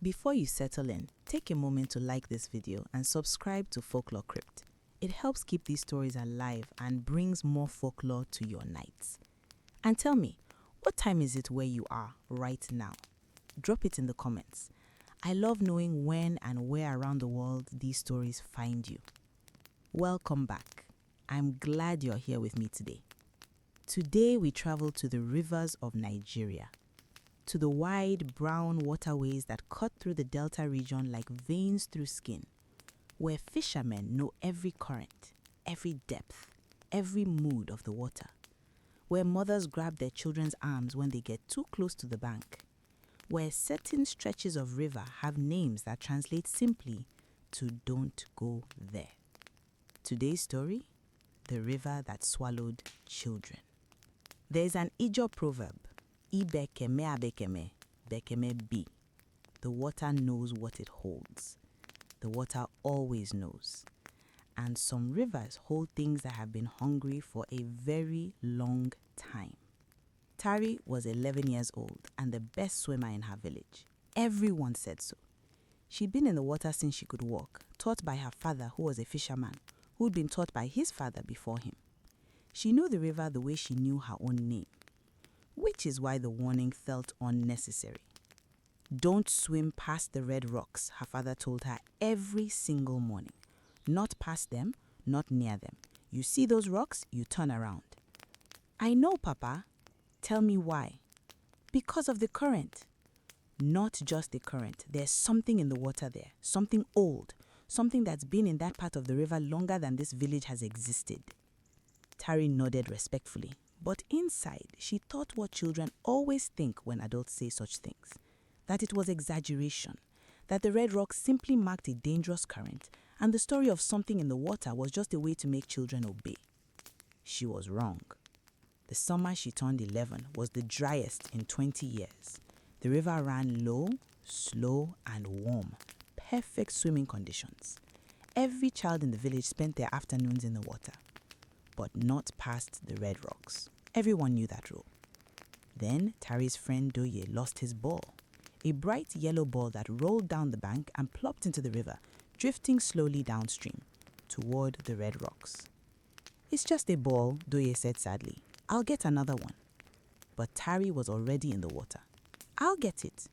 Before you settle in, take a moment to like this video and subscribe to FolkloreCrypt. It helps keep these stories alive and brings more folklore to your nights. And tell me, what time is it where you are right now? Drop it in the comments. I love knowing when and where around the world these stories find you. Welcome back. I'm glad you're here with me today. Today we travel to the rivers of Nigeria, to the wide brown waterways that cut through the Delta region like veins through skin, where fishermen know every current, every depth, every mood of the water, where mothers grab their children's arms when they get too close to the bank, where certain stretches of river have names that translate simply to don't go there. Today's story, the river that swallowed children. There's an Ijaw proverb, Ibe keme abekeme, bekeme bi. The water knows what it holds. The water always knows. And some rivers hold things that have been hungry for a very long time. Tari was 11 years old and the best swimmer in her village. Everyone said so. She'd been in the water since she could walk, taught by her father who was a fisherman, who'd been taught by his father before him. She knew the river the way she knew her own name. which is why the warning felt unnecessary. Don't swim past the red rocks, her father told her every single morning. Not past them, not near them. You see those rocks, you turn around. I know, Papa. Tell me why. Because of the current. Not just the current. There's something in the water there. Something old. Something that's been in that part of the river longer than this village has existed. Tari nodded respectfully, but inside she thought what children always think when adults say such things. That it was exaggeration. That the red rocks simply marked a dangerous current, and the story of something in the water was just a way to make children obey. She was wrong. The summer she turned 11 was the driest in 20 years. The river ran low, slow, and warm. Perfect swimming conditions. Every child in the village spent their afternoons in the water. But not past the red rocks. Everyone knew that rule. Then Tari's friend Doye lost his ball. A bright yellow ball that rolled down the bank and plopped into the river, drifting slowly downstream, toward the red rocks. It's just a ball, Doye said sadly. I'll get another one. But Tari was already in the water. I'll get it.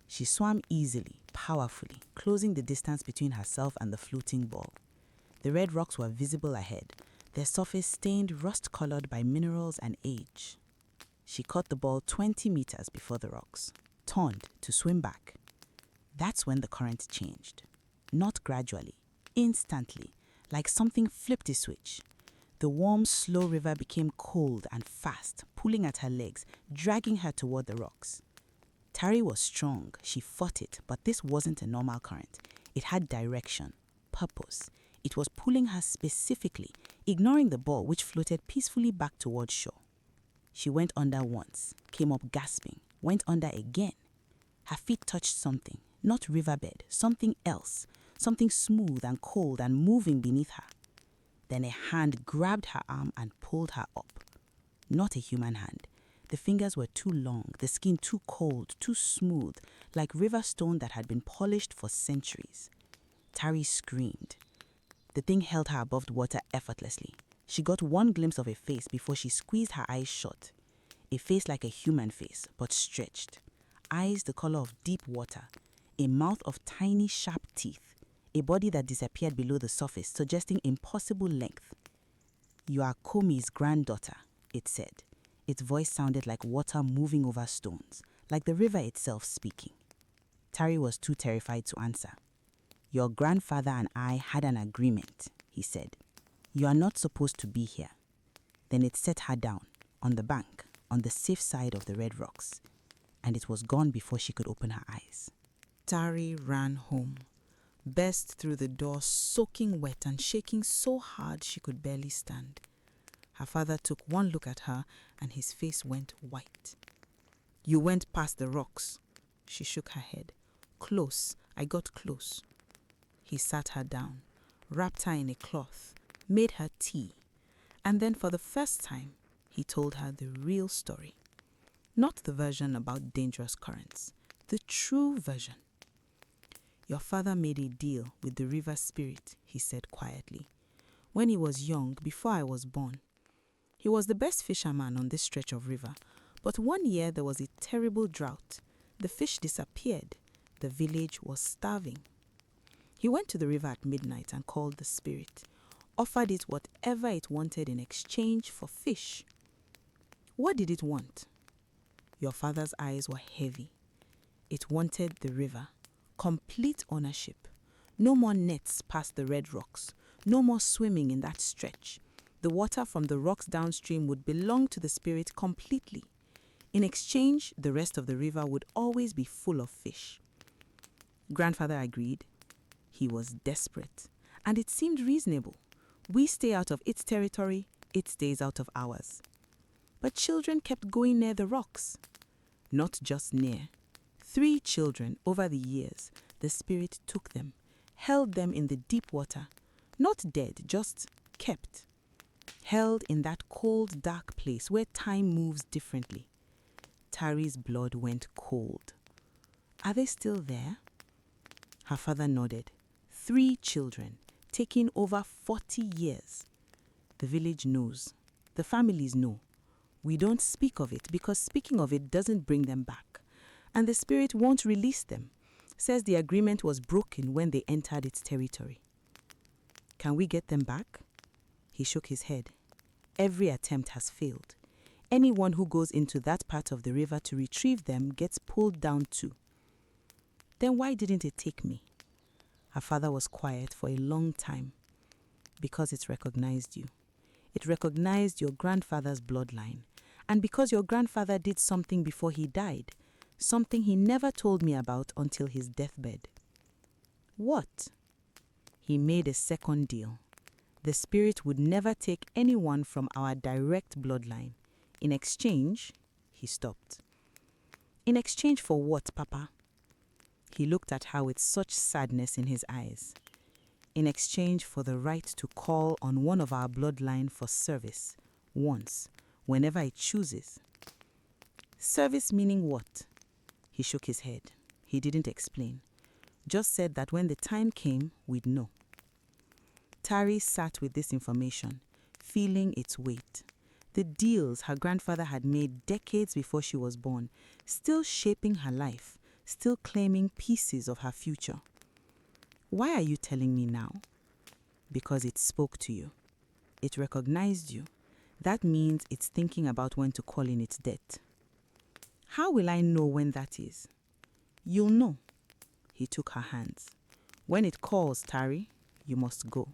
She swam easily, powerfully, closing the distance between herself and the floating ball. The red rocks were visible ahead, their surface stained rust-colored by minerals and age. She caught the ball 20 meters before the rocks, turned to swim back. That's when the current changed. Not gradually, instantly, like something flipped a switch. The warm, slow river became cold and fast, pulling at her legs, dragging her toward the rocks. Tari was strong, she fought it, but this wasn't a normal current. It had direction, purpose. It was pulling her specifically, ignoring the ball which floated peacefully back towards shore. She went under once, came up gasping, went under again. Her feet touched something, not riverbed, something else, something smooth and cold and moving beneath her. Then a hand grabbed her arm and pulled her up. Not a human hand. The fingers were too long, the skin too cold, too smooth, like river stone that had been polished for centuries. Tari screamed. The thing held her above the water effortlessly. She got one glimpse of a face before she squeezed her eyes shut. A face like a human face, but stretched. Eyes the color of deep water. A mouth of tiny, sharp teeth. A body that disappeared below the surface, suggesting impossible length. "You are Komi's granddaughter," it said. Its voice sounded like water moving over stones, like the river itself speaking. Tari was too terrified to answer. "Your grandfather and I had an agreement," he said. "You are not supposed to be here." Then it set her down, on the bank, on the safe side of the red rocks, and it was gone before she could open her eyes. Tari ran home, burst through the door soaking wet and shaking so hard she could barely stand. Her father took one look at her and his face went white. "You went past the rocks." She shook her head. "Close. I got close." He sat her down, wrapped her in a cloth, made her tea, and then for the first time, he told her the real story. Not the version about dangerous currents, the true version. "Your father made a deal with the river spirit," he said quietly, "when he was young, before I was born. He was the best fisherman on this stretch of river, but one year there was a terrible drought. The fish disappeared. The village was starving. He went to the river at midnight and called the spirit, offered it whatever it wanted in exchange for fish. What did it want? Your father's eyes were heavy. It wanted the river, complete ownership. No more nets past the red rocks, no more swimming in that stretch. The water from the rocks downstream would belong to the spirit completely. In exchange, the rest of the river would always be full of fish." Grandfather agreed. He was desperate, and it seemed reasonable. We stay out of its territory, it stays out of ours. But children kept going near the rocks. Not just near. 3 children over the years, the spirit took them, held them in the deep water, not dead, just kept. Held in that cold, dark place where time moves differently. Tari's blood went cold. "Are they still there?" Her father nodded. 3 children, taking over 40 years. The village knows. The families know. We don't speak of it because speaking of it doesn't bring them back. And the spirit won't release them. Says the agreement was broken when they entered its territory. Can we get them back? He shook his head. Every attempt has failed. Anyone who goes into that part of the river to retrieve them gets pulled down too. Then why didn't it take me? Her father was quiet for a long time. Because it recognized you. It recognized your grandfather's bloodline. And because your grandfather did something before he died, something he never told me about until his deathbed. What? He made a second deal. The spirit would never take anyone from our direct bloodline. In exchange, he stopped. In exchange for what, Papa? He looked at her with such sadness in his eyes. In exchange for the right to call on one of our bloodline for service, once, whenever it chooses. Service meaning what? He shook his head. He didn't explain. Just said that when the time came, we'd know. Tari sat with this information, feeling its weight. The deals her grandfather had made decades before she was born, still shaping her life, still claiming pieces of her future. Why are you telling me now? Because it spoke to you. It recognized you. That means it's thinking about when to call in its debt. How will I know when that is? You'll know. He took her hands. When it calls, Tari, you must go.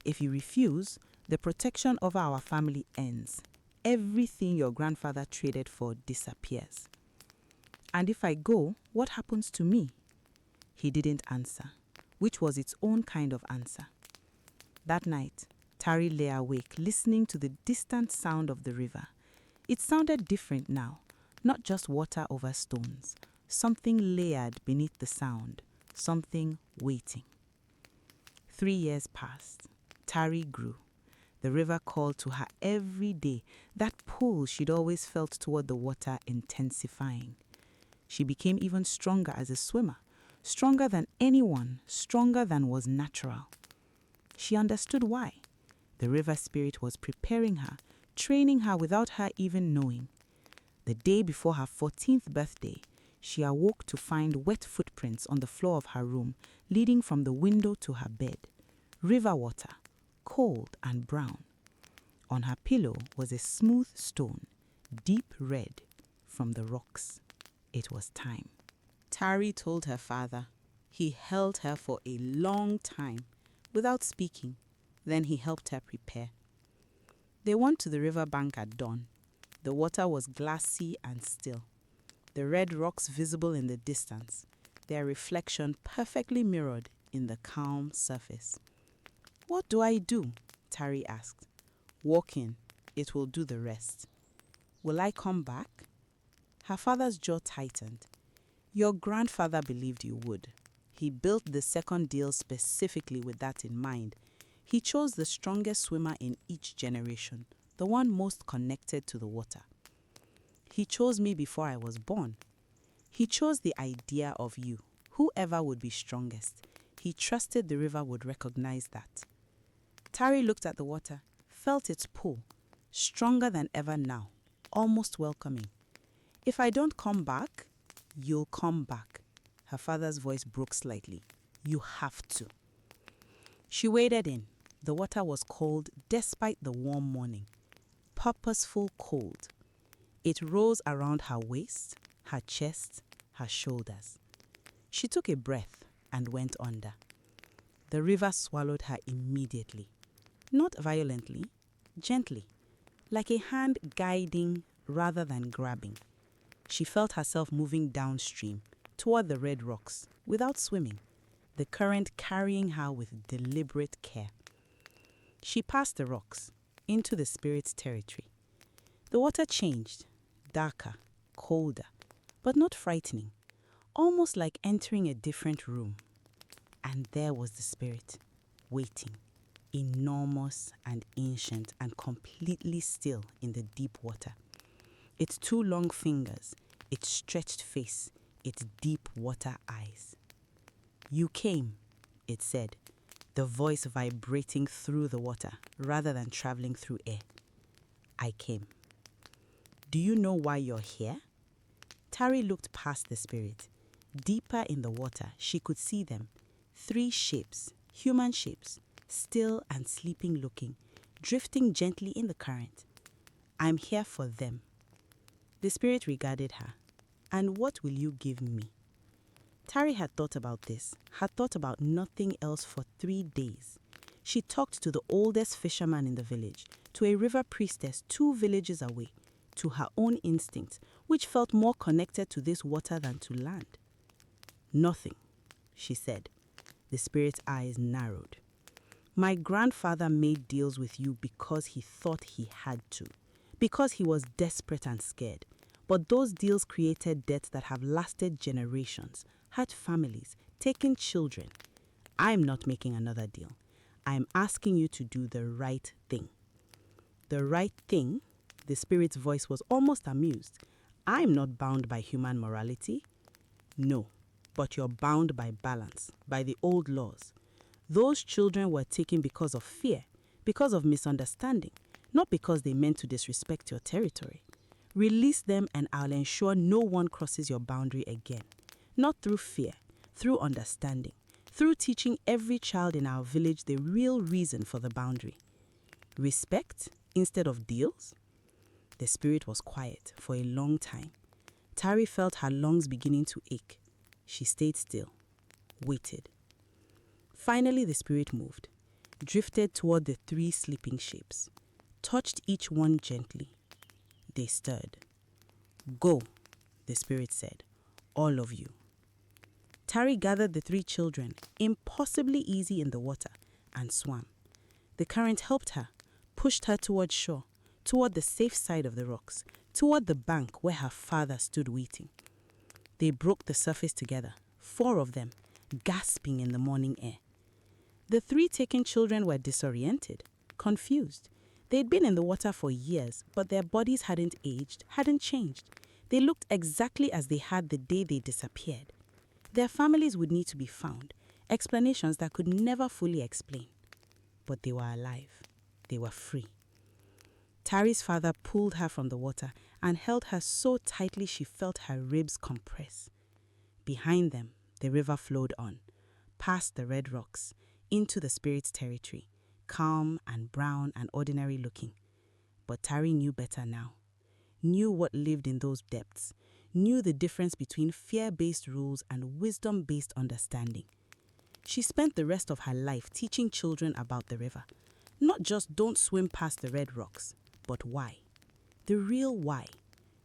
If you refuse, the protection of our family ends. Everything your grandfather traded for disappears. And if I go, what happens to me? He didn't answer, which was its own kind of answer. That night, Tari lay awake, listening to the distant sound of the river. It sounded different now, not just water over stones. Something layered beneath the sound, something waiting. 3 years passed. Tari grew. The river called to her every day, that pull she'd always felt toward the water intensifying. She became even stronger as a swimmer, stronger than anyone, stronger than was natural. She understood why. The river spirit was preparing her, training her without her even knowing. The day before her 14th birthday, she awoke to find wet footprints on the floor of her room, leading from the window to her bed. River water, cold and brown. On her pillow was a smooth stone, deep red, from the rocks. It was time. Tari told her father. He held her for a long time, without speaking. Then he helped her prepare. They went to the river bank at dawn. The water was glassy and still. The red rocks visible in the distance, their reflection perfectly mirrored in the calm surface. What do I do? Tari asked. Walk in. It will do the rest. Will I come back? Her father's jaw tightened. Your grandfather believed you would. He built the second deal specifically with that in mind. He chose the strongest swimmer in each generation, the one most connected to the water. He chose me before I was born. He chose the idea of you, whoever would be strongest. He trusted the river would recognize that. Tari looked at the water, felt its pull, stronger than ever now, almost welcoming. If I don't come back, you'll come back. Her father's voice broke slightly. You have to. She waded in. The water was cold despite the warm morning. Purposeful cold. It rose around her waist, her chest, her shoulders. She took a breath and went under. The river swallowed her immediately. Not violently, gently, like a hand guiding rather than grabbing. She felt herself moving downstream toward the red rocks without swimming, the current carrying her with deliberate care. She passed the rocks into the spirit's territory. The water changed, darker, colder, but not frightening, almost like entering a different room. And there was the spirit, waiting, enormous and ancient and completely still in the deep water. Its 2 long fingers, its stretched face, its deep water eyes. You came, it said, the voice vibrating through the water rather than traveling through air. I came. Do you know why you're here? Tari looked past the spirit. Deeper in the water, she could see them. 3 shapes, human shapes, still and sleeping looking, drifting gently in the current. I'm here for them. The spirit regarded her. And what will you give me? Tari had thought about this, had thought about nothing else for 3 days. She talked to the oldest fisherman in the village, to a river priestess 2 villages away, to her own instinct, which felt more connected to this water than to land. Nothing, she said. The spirit's eyes narrowed. My grandfather made deals with you because he thought he had to, because he was desperate and scared. But those deals created debts that have lasted generations, hurt families, taken children. I'm not making another deal. I'm asking you to do the right thing. The right thing? The spirit's voice was almost amused. I'm not bound by human morality. No, but you're bound by balance, by the old laws. Those children were taken because of fear, because of misunderstanding, not because they meant to disrespect your territory. Release them and I'll ensure no one crosses your boundary again. Not through fear, through understanding, through teaching every child in our village the real reason for the boundary. Respect instead of deals? The spirit was quiet for a long time. Tari felt her lungs beginning to ache. She stayed still, waited. Finally, the spirit moved, drifted toward the 3 sleeping shapes, touched each one gently. They stirred. Go, the spirit said, all of you. Tari gathered the 3 children, impossibly easy in the water, and swam. The current helped her, pushed her toward shore, toward the safe side of the rocks, toward the bank where her father stood waiting. They broke the surface together, 4 of them, gasping in the morning air. The 3 taken children were disoriented, confused. They'd been in the water for years, but their bodies hadn't aged, hadn't changed. They looked exactly as they had the day they disappeared. Their families would need to be found, explanations that could never fully explain. But they were alive. They were free. Tari's father pulled her from the water and held her so tightly she felt her ribs compress. Behind them, the river flowed on, past the red rocks, into the spirit's territory, calm and brown and ordinary looking. But Tari knew better now, knew what lived in those depths, knew the difference between fear-based rules and wisdom-based understanding. She spent the rest of her life teaching children about the river. Not just don't swim past the red rocks, but why. The real why.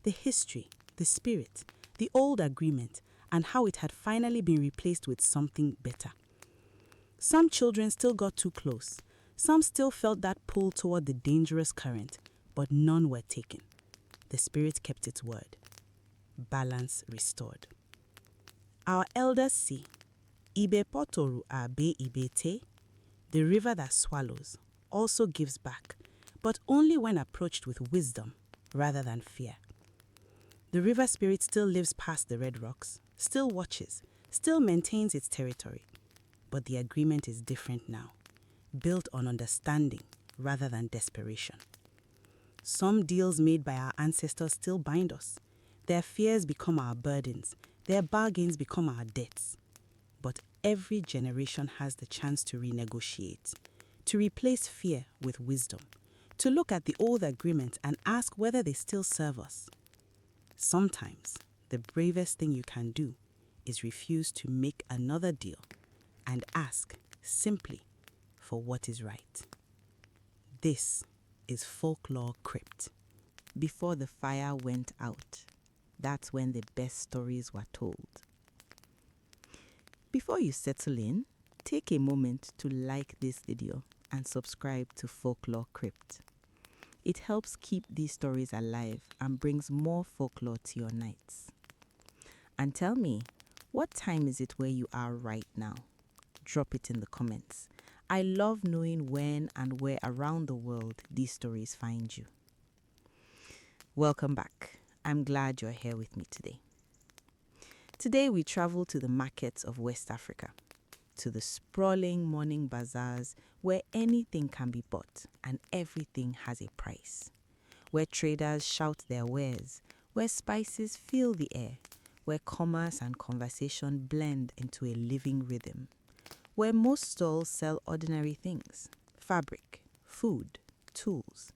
The history, the spirit, the old agreement, and how it had finally been replaced with something better. Some children still got too close. Some still felt that pull toward the dangerous current, but none were taken. The spirit kept its word. Balance restored. Our elders say, Ibe potoru abe ibete, the river that swallows, also gives back, but only when approached with wisdom rather than fear. The river spirit still lives past the red rocks, still watches, still maintains its territory, but the agreement is different now, built on understanding rather than desperation. Some deals made by our ancestors still bind us. Their fears become our burdens, their bargains become our debts. But every generation has the chance to renegotiate, to replace fear with wisdom, to look at the old agreements and ask whether they still serve us. Sometimes, the bravest thing you can do is refuse to make another deal and ask simply for what is right. This is FolkloreCrypt. Before the fire went out, that's when the best stories were told. Before you settle in, take a moment to like this video and subscribe to FolkloreCrypt. It helps keep these stories alive and brings more folklore to your nights. And tell me, what time is it where you are right now? Drop it in the comments. I love knowing when and where around the world these stories find you. Welcome back. I'm glad you're here with me today. Today we travel to the markets of West Africa, to the sprawling morning bazaars where anything can be bought and everything has a price, where traders shout their wares, where spices fill the air, where commerce and conversation blend into a living rhythm, where most stalls sell ordinary things, fabric, food, tools.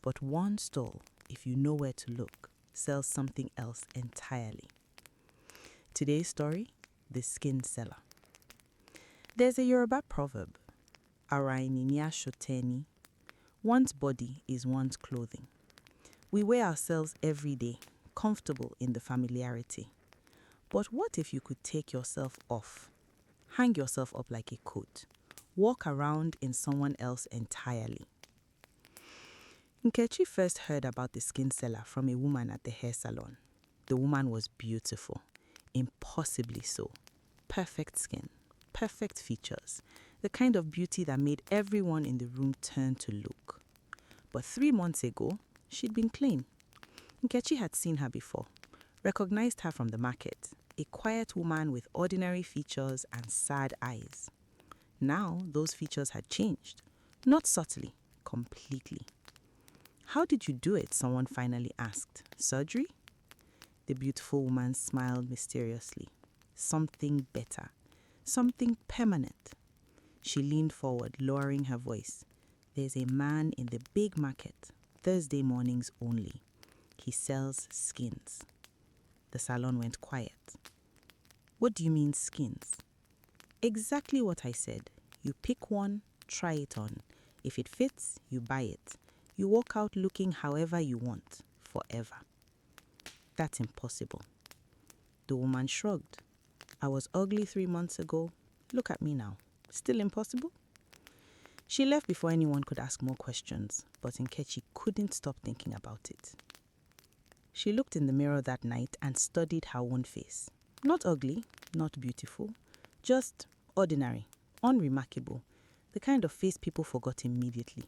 But one stall, if you know where to look, sells something else entirely. Today's story, the skin seller. There's a Yoruba proverb, Ara eniyan shoteni, one's body is one's clothing. We wear ourselves every day, comfortable in the familiarity. But what if you could take yourself off, hang yourself up like a coat, walk around in someone else entirely? Nkechi first heard about the skin seller from a woman at the hair salon. The woman was beautiful, impossibly so. Perfect skin, perfect features, the kind of beauty that made everyone in the room turn to look. But 3 months ago, she'd been clean. Nkechi had seen her before, recognized her from the market, a quiet woman with ordinary features and sad eyes. Now, those features had changed, not subtly, completely. How did you do it? Someone finally asked. Surgery? The beautiful woman smiled mysteriously. Something better, something permanent. She leaned forward, lowering her voice. There's a man in the big market, Thursday mornings only. He sells skins. The salon went quiet. What do you mean skins? Exactly what I said. You pick one, try it on. If it fits, you buy it. You walk out looking however you want, forever. That's impossible. The woman shrugged. I was ugly 3 months ago. Look at me now. Still impossible? She left before anyone could ask more questions, but Nkechi couldn't stop thinking about it. She looked in the mirror that night and studied her own face. Not ugly, not beautiful, just ordinary, unremarkable, the kind of face people forgot immediately.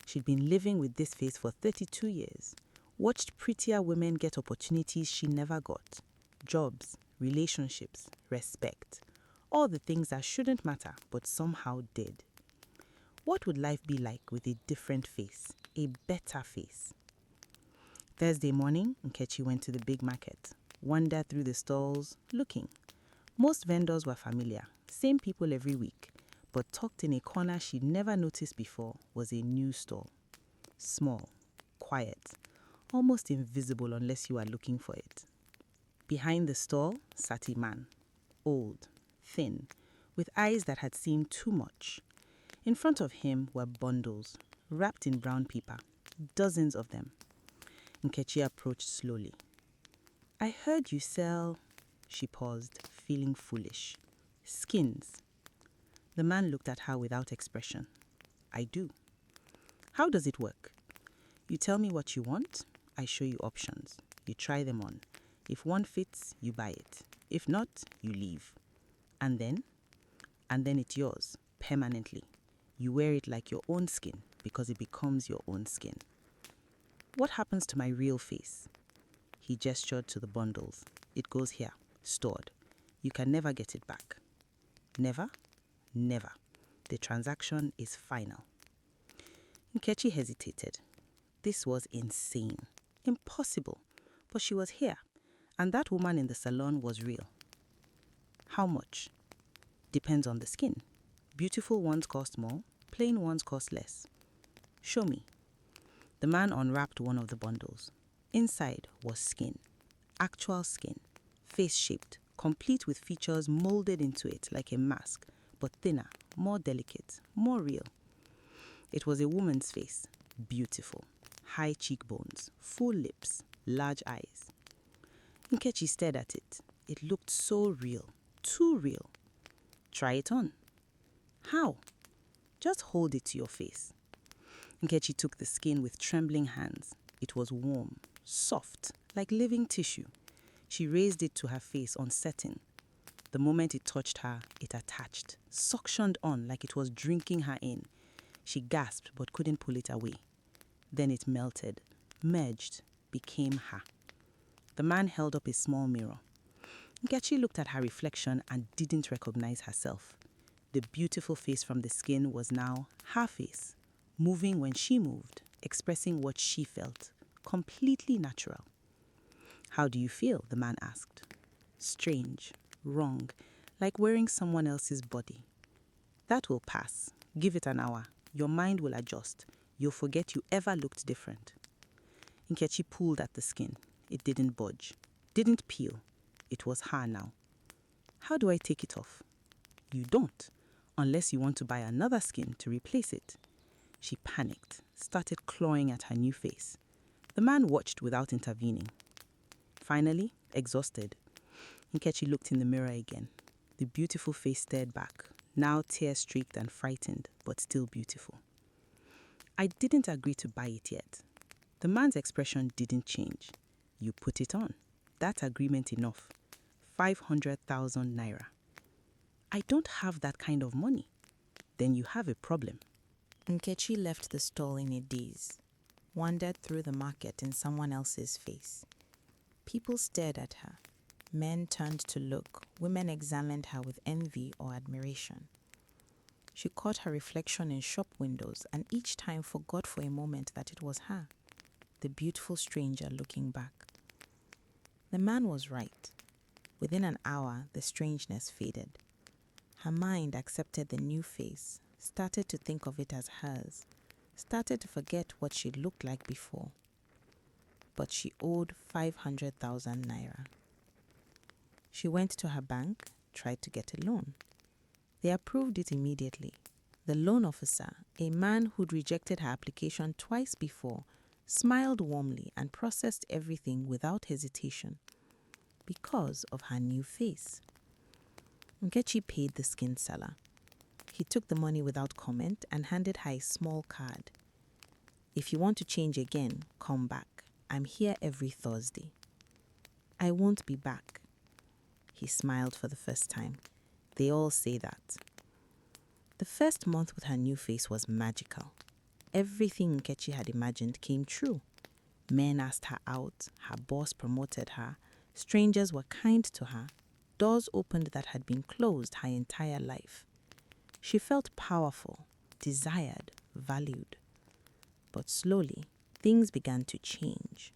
She'd been living with this face for 32 years, watched prettier women get opportunities she never got, jobs, relationships, respect, all the things that shouldn't matter but somehow did. What would life be like with a different face, a better face? Thursday morning, Nkechi went to the big market, wandered through the stalls, looking. Most vendors were familiar, same people every week, but tucked in a corner she'd never noticed before was a new stall. Small, quiet, almost invisible unless you are looking for it. Behind the stall sat a man, old, thin, with eyes that had seen too much. In front of him were bundles, wrapped in brown paper, dozens of them. Nkechi approached slowly. I heard you sell... She paused, feeling foolish. Skins. The man looked at her without expression. I do. How does it work? You tell me what you want, I show you options. You try them on. If one fits, you buy it. If not, you leave. And then it's yours, permanently. You wear it like your own skin because it becomes your own skin. What happens to my real face? He gestured to the bundles. It goes here, stored. You can never get it back. Never? Never. The transaction is final. Nkechi hesitated. This was insane. Impossible. But she was here, and that woman in the salon was real. How much? Depends on the skin. Beautiful ones cost more, plain ones cost less. Show me. The man unwrapped one of the bundles. Inside was skin. Actual skin. Face-shaped, complete with features molded into it like a mask, but thinner, more delicate, more real. It was a woman's face. Beautiful. High cheekbones, full lips, large eyes. Nkechi stared at it. It looked so real. Too real. Try it on. How? Just hold it to your face. Nkechi took the skin with trembling hands. It was warm, soft, like living tissue. She raised it to her face, uncertain. The moment it touched her, it attached, suctioned on like it was drinking her in. She gasped but couldn't pull it away. Then it melted, merged, became her. The man held up a small mirror. Nkechi looked at her reflection and didn't recognize herself. The beautiful face from the skin was now her face, moving when she moved, expressing what she felt. completely natural. "How do you feel?" the man asked. "Strange, wrong, like wearing someone else's body." "That will pass. Give it an hour. Your mind will adjust. You'll forget you ever looked different." Nkechi pulled at the skin. It didn't budge, didn't peel. It was her now. "How do I take it off?" "You don't, unless you want to buy another skin to replace it." She panicked, started clawing at her new face. The man watched without intervening. Finally, exhausted, Nkechi looked in the mirror again. The beautiful face stared back, now tear-streaked and frightened, but still beautiful. "I didn't agree to buy it yet." The man's expression didn't change. "You put it on. That's agreement enough. 500,000 naira." "I don't have that kind of money." "Then you have a problem." Nkechi left the stall in a daze, wandered through the market in someone else's face. People stared at her. Men turned to look. Women examined her with envy or admiration. She caught her reflection in shop windows and each time forgot for a moment that it was her, the beautiful stranger looking back. The man was right. Within an hour, the strangeness faded. Her mind accepted the new face, started to think of it as hers, started to forget what she looked like before. But she owed 500,000 naira. She went to her bank, tried to get a loan. They approved it immediately. The loan officer, a man who'd rejected her application twice before, smiled warmly and processed everything without hesitation because of her new face. Nkechi paid the skin seller. He took the money without comment and handed her a small card. "If you want to change again, come back. I'm here every Thursday." "I won't be back." He smiled for the first time. They all say that. The first month with her new face was magical. Everything Nkechi had imagined came true. Men asked her out, her boss promoted her, strangers were kind to her, doors opened that had been closed her entire life. She felt powerful, desired, valued. But slowly, things began to change.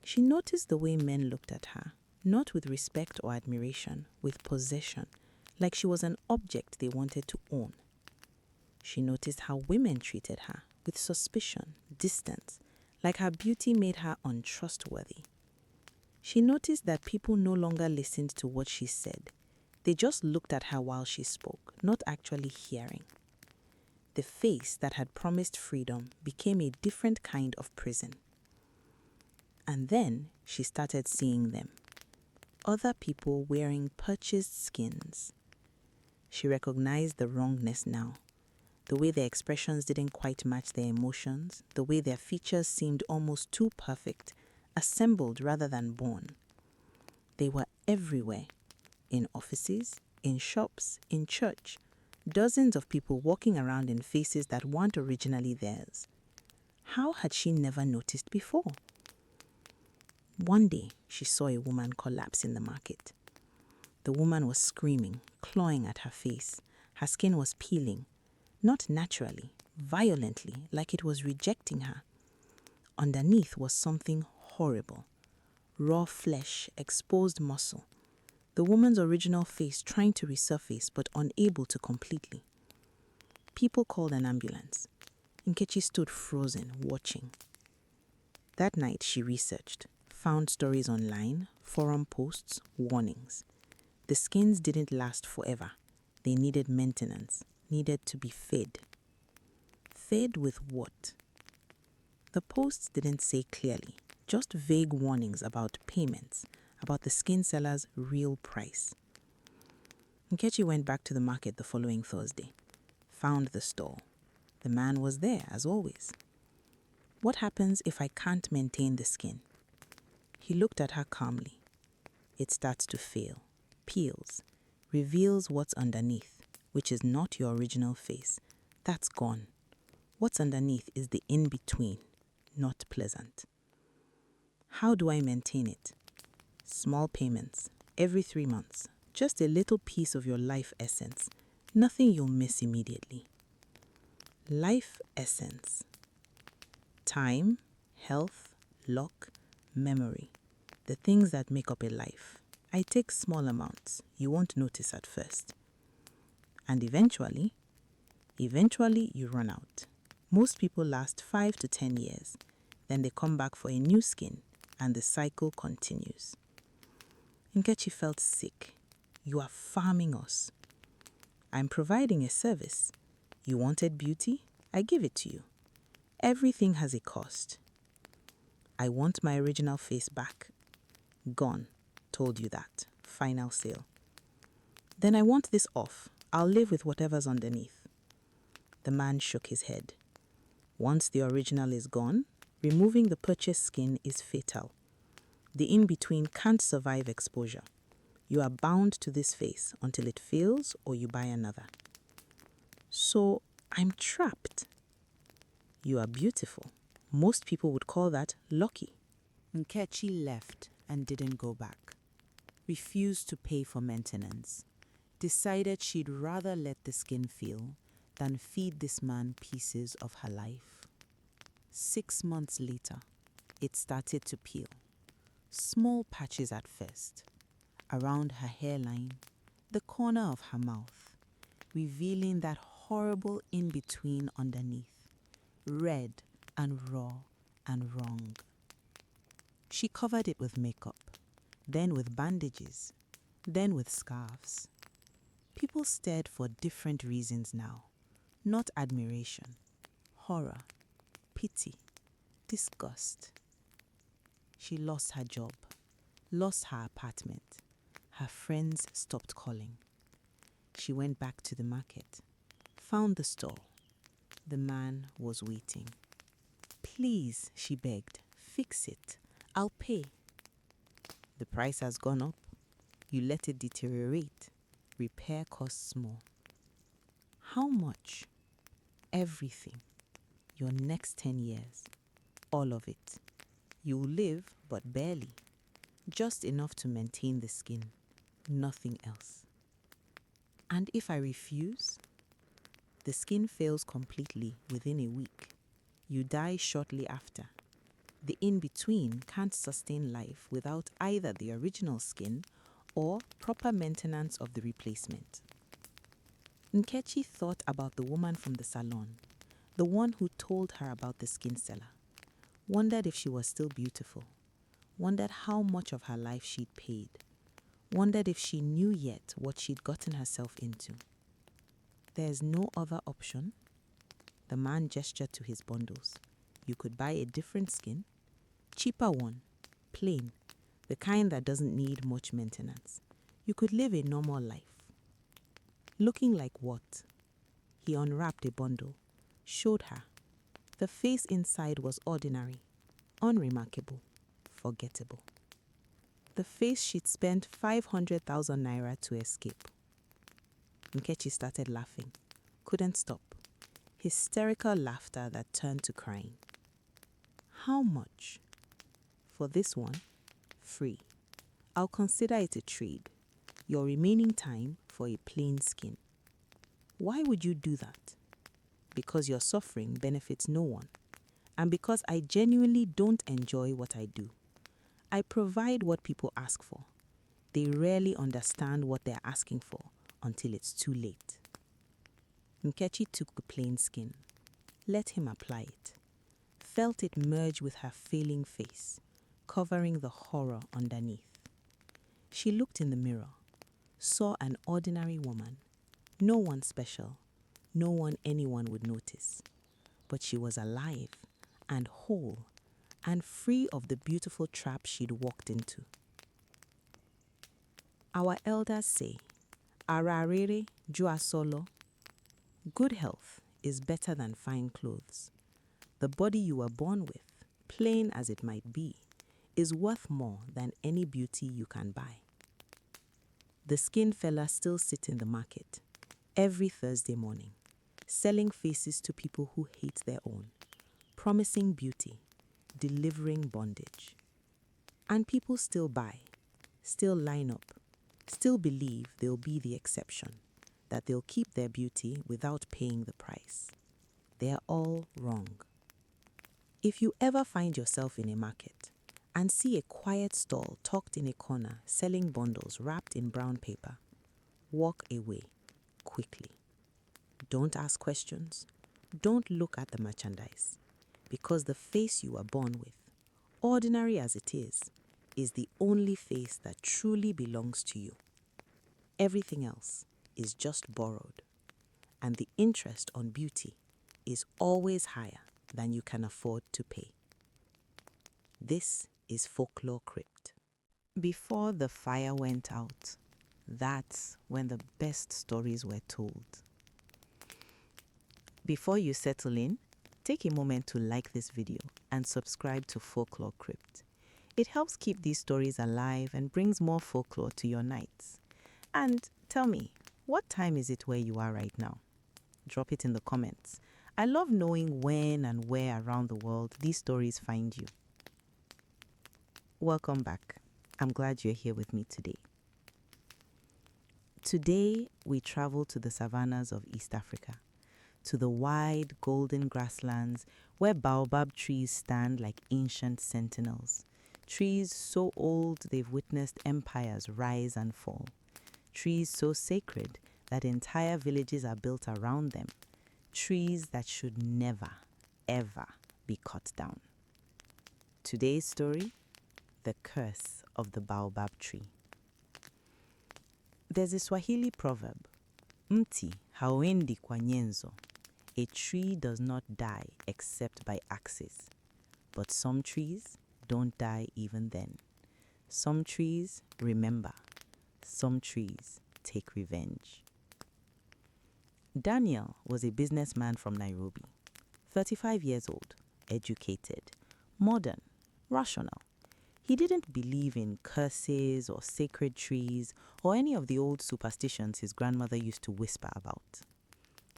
She noticed the way men looked at her, not with respect or admiration, with possession, like she was an object they wanted to own. She noticed how women treated her, with suspicion, distance, like her beauty made her untrustworthy. She noticed that people no longer listened to what she said. They just looked at her while she spoke, not actually hearing. The face that had promised freedom became a different kind of prison. And then she started seeing them. Other people wearing purchased skins. She recognized the wrongness now. The way their expressions didn't quite match their emotions, the way their features seemed almost too perfect, assembled rather than born. They were everywhere, in offices, in shops, in church, dozens of people walking around in faces that weren't originally theirs. How had she never noticed before? One day, she saw a woman collapse in the market. The woman was screaming, clawing at her face. Her skin was peeling, not naturally, violently, like it was rejecting her. Underneath was something horrible. Raw flesh, exposed muscle. The woman's original face trying to resurface but unable to completely. People called an ambulance. Nkechi stood frozen, watching. That night she researched, found stories online, forum posts, warnings. The skins didn't last forever. They needed maintenance, needed to be fed. Fed with what? The posts didn't say clearly, just vague warnings about payments, about the skin seller's real price. Nkechi went back to the market the following Thursday, found the stall. The man was there, as always. "What happens if I can't maintain the skin?" He looked at her calmly. "It starts to fail, peels, reveals what's underneath, which is not your original face. That's gone. What's underneath is the in-between, not pleasant." "How do I maintain it?" "Small payments, every 3 months. Just a little piece of your life essence. Nothing you'll miss immediately." Life essence. Time, health, luck, memory, the things that make up a life. I take small amounts. You won't notice at first. And eventually you run out. Most people last 5 to 10 years. Then they come back for a new skin and the cycle continues. Nkechi felt sick. You are farming us. I'm providing a service. You wanted beauty? I give it to you. Everything has a cost. I want my original face back. Gone. Told you that. Final sale. Then I want this off. I'll live with whatever's underneath. The man shook his head. Once the original is gone, removing the purchased skin is fatal. The in-between can't survive exposure. You are bound to this face until it fails or you buy another. So I'm trapped. You are beautiful. Most people would call that lucky. Nkechi left and didn't go back. Refused to pay for maintenance. Decided she'd rather let the skin feel than feed this man pieces of her life. 6 months later, it started to peel. Small patches at first, around her hairline, the corner of her mouth, revealing that horrible in-between underneath, red and raw and wrong. She covered it with makeup, then with bandages, then with scarves. People stared for different reasons now, not admiration, horror, pity, disgust. She lost her job, lost her apartment. Her friends stopped calling. She went back to the market, found the stall. The man was waiting. Please, she begged, fix it. I'll pay. The price has gone up. You let it deteriorate. Repair costs more. How much? Everything. Your next 10 years. All of it. You'll live, but barely. Just enough to maintain the skin. Nothing else. And if I refuse? The skin fails completely within a week. You die shortly after. The in-between can't sustain life without either the original skin or proper maintenance of the replacement. Nkechi thought about the woman from the salon, the one who told her about the skin seller. Wondered if she was still beautiful. Wondered how much of her life she'd paid. Wondered if she knew yet what she'd gotten herself into. There's no other option. The man gestured to his bundles. You could buy a different skin, cheaper one, plain, the kind that doesn't need much maintenance. You could live a normal life. Looking like what? He unwrapped a bundle, showed her. The face inside was ordinary, unremarkable, forgettable. The face she'd spent 500,000 naira to escape. Nkechi started laughing, couldn't stop. Hysterical laughter that turned to crying. How much? For this one, free. I'll consider it a trade. Your remaining time for a plain skin. Why would you do that? Because your suffering benefits no one, and because I genuinely don't enjoy what I do. I provide what people ask for. They rarely understand what they're asking for until it's too late. Nkechi took the plain skin, let him apply it, felt it merge with her failing face, covering the horror underneath. She looked in the mirror, saw an ordinary woman, no one special, no one anyone would notice. But she was alive and whole and free of the beautiful trap she'd walked into. Our elders say, Ara rere ju asolo. Good health is better than fine clothes. The body you were born with, plain as it might be, is worth more than any beauty you can buy. The skin fella still sits in the market every Thursday morning, selling faces to people who hate their own, promising beauty, delivering bondage. And people still buy, still line up, still believe they'll be the exception, that they'll keep their beauty without paying the price. They are all wrong. If you ever find yourself in a market and see a quiet stall tucked in a corner selling bundles wrapped in brown paper, walk away quickly. Don't ask questions. Don't look at the merchandise, because the face you were born with, ordinary as it is the only face that truly belongs to you. Everything else is just borrowed, and the interest on beauty is always higher than you can afford to pay. This is FolkloreCrypt. Before the fire went out, that's when the best stories were told. Before you settle in, take a moment to like this video and subscribe to FolkloreCrypt. It helps keep these stories alive and brings more folklore to your nights. And tell me, what time is it where you are right now? Drop it in the comments. I love knowing when and where around the world these stories find you. Welcome back. I'm glad you're here with me today. Today, we travel to the savannas of East Africa, to the wide golden grasslands where baobab trees stand like ancient sentinels. Trees so old they've witnessed empires rise and fall. Trees so sacred that entire villages are built around them. Trees that should never, ever be cut down. Today's story: the curse of the baobab tree. There's a Swahili proverb, mti hauendi kwa nyenzo. A tree does not die except by axes. But some trees don't die even then. Some trees remember. Some trees take revenge. Daniel was a businessman from Nairobi, 35 years old, educated, modern, rational. He didn't believe in curses or sacred trees or any of the old superstitions his grandmother used to whisper about.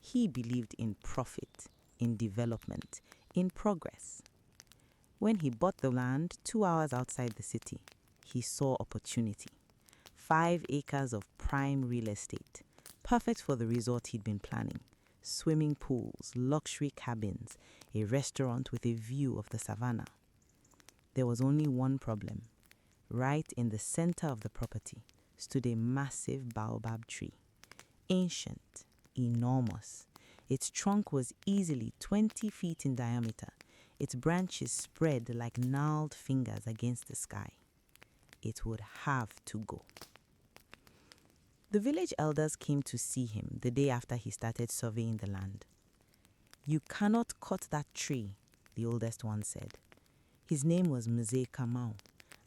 He believed in profit, in development, in progress. When he bought the land 2 hours outside the city, he saw opportunity. 5 acres of prime real estate, perfect for the resort he'd been planning. Swimming pools, luxury cabins, a restaurant with a view of the savannah. There was only one problem. Right in the center of the property stood a massive baobab tree. Ancient, enormous. Its trunk was easily 20 feet in diameter. Its branches spread like gnarled fingers against the sky. It would have to go. The village elders came to see him the day after he started surveying the land. "You cannot cut that tree," the oldest one said. His name was Mzee Kamau,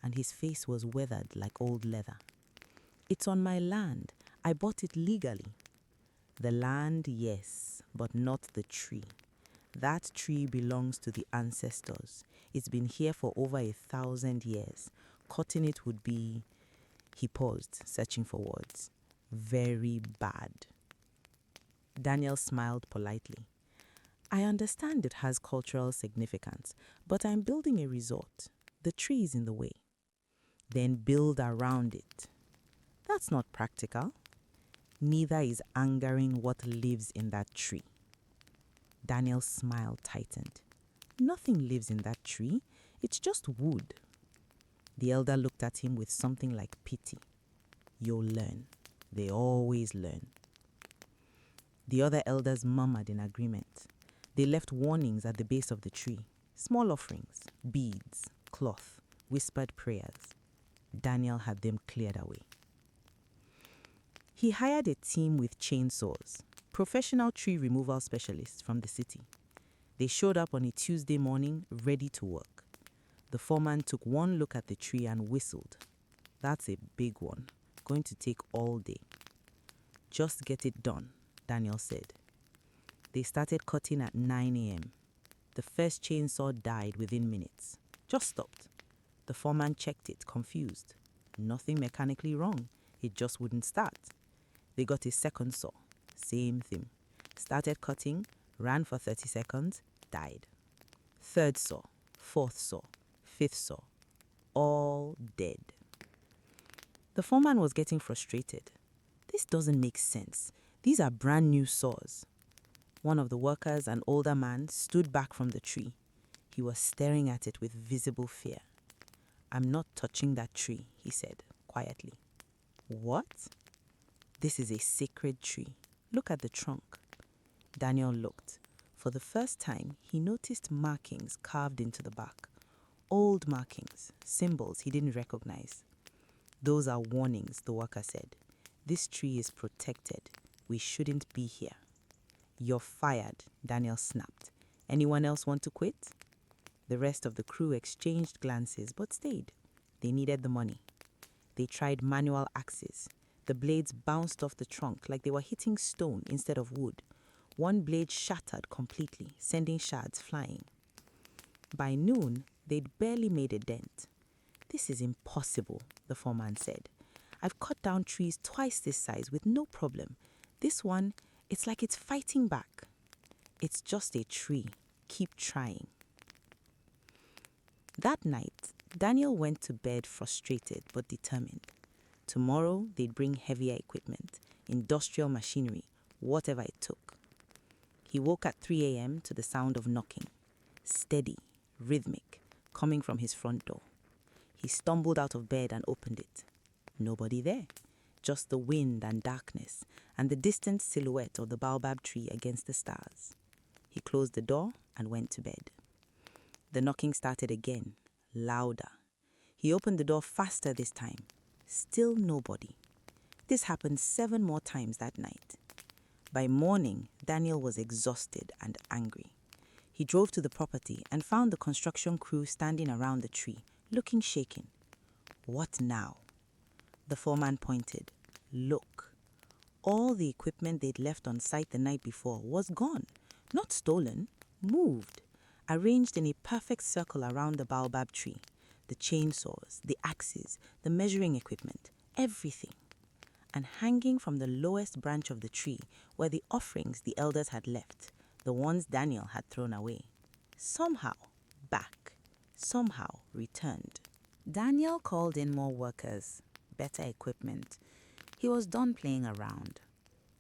and his face was weathered like old leather. "It's on my land. I bought it legally." "The land, yes, but not the tree. That tree belongs to the ancestors. It's been here for over 1,000 years. Cutting it would be..." He paused, searching for words. "Very bad." Daniel smiled politely. "I understand it has cultural significance, but I'm building a resort. The tree is in the way." "Then build around it." "That's not practical." "Neither is angering what lives in that tree." Daniel's smile tightened. "Nothing lives in that tree. It's just wood." The elder looked at him with something like pity. "You'll learn. They always learn." The other elders murmured in agreement. They left warnings at the base of the tree. Small offerings, beads, cloth, whispered prayers. Daniel had them cleared away. He hired a team with chainsaws, professional tree removal specialists from the city. They showed up on a Tuesday morning, ready to work. The foreman took one look at the tree and whistled. "That's a big one. Going to take all day." "Just get it done," Daniel said. They started cutting at 9 a.m. The first chainsaw died within minutes. Just stopped. The foreman checked it, confused. Nothing mechanically wrong. It just wouldn't start. They got a second saw. Same thing. Started cutting, ran for 30 seconds, died. Third saw, fourth saw, fifth saw. All dead. The foreman was getting frustrated. "This doesn't make sense. These are brand new saws." One of the workers, an older man, stood back from the tree. He was staring at it with visible fear. "I'm not touching that tree," he said quietly. "What?" "This is a sacred tree. Look at the trunk." Daniel looked. For the first time, he noticed markings carved into the bark. Old markings, symbols he didn't recognize. "Those are warnings," the worker said. "This tree is protected. We shouldn't be here." "You're fired," Daniel snapped. "Anyone else want to quit?" The rest of the crew exchanged glances but stayed. They needed the money. They tried manual axes. The blades bounced off the trunk like they were hitting stone instead of wood. One blade shattered completely, sending shards flying. By noon, they'd barely made a dent. "This is impossible," the foreman said. "I've cut down trees twice this size with no problem. This one, it's like it's fighting back." "It's just a tree. Keep trying." That night, Daniel went to bed frustrated but determined. Tomorrow, they'd bring heavier equipment, industrial machinery, whatever it took. He woke at 3 a.m. to the sound of knocking, steady, rhythmic, coming from his front door. He stumbled out of bed and opened it. Nobody there, just the wind and darkness and the distant silhouette of the Baobab tree against the stars. He closed the door and went to bed. The knocking started again, louder. He opened the door faster this time. Still nobody. This happened 7 more times that night. By morning, Daniel was exhausted and angry. He drove to the property and found the construction crew standing around the tree, looking shaken. "What now?" The foreman pointed. "Look." All the equipment they'd left on site the night before was gone. Not stolen, moved. Arranged in a perfect circle around the Baobab tree. The chainsaws, the axes, the measuring equipment, everything. And hanging from the lowest branch of the tree were the offerings the elders had left, the ones Daniel had thrown away. Somehow back, somehow returned. Daniel called in more workers, better equipment. He was done playing around.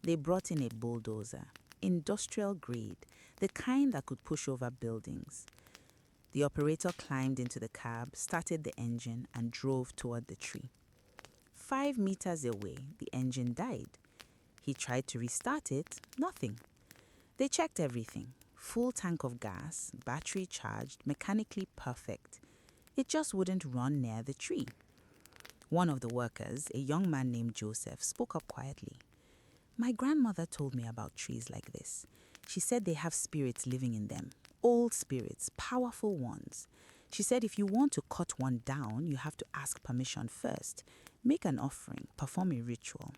They brought in a bulldozer, industrial grade, the kind that could push over buildings. The operator climbed into the cab, started the engine, and drove toward the tree. 5 meters away, the engine died. He tried to restart it, nothing. They checked everything. Full tank of gas, battery charged, mechanically perfect. It just wouldn't run near the tree. One of the workers, a young man named Joseph, spoke up quietly. "My grandmother told me about trees like this. She said they have spirits living in them, old spirits, powerful ones. She said if you want to cut one down, you have to ask permission first, make an offering, perform a ritual."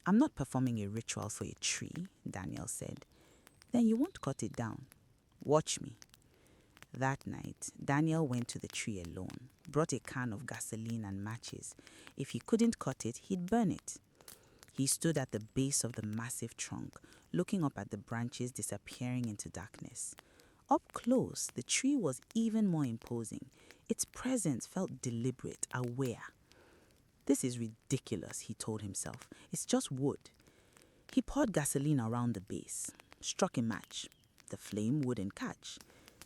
"I'm not performing a ritual for a tree," Daniel said. "Then you won't cut it down." "Watch me." That night, Daniel went to the tree alone, brought a can of gasoline and matches. If he couldn't cut it, he'd burn it. He stood at the base of the massive trunk, looking up at the branches disappearing into darkness. Up close, the tree was even more imposing. Its presence felt deliberate, aware. "This is ridiculous," he told himself. "It's just wood." He poured gasoline around the base, struck a match. The flame wouldn't catch.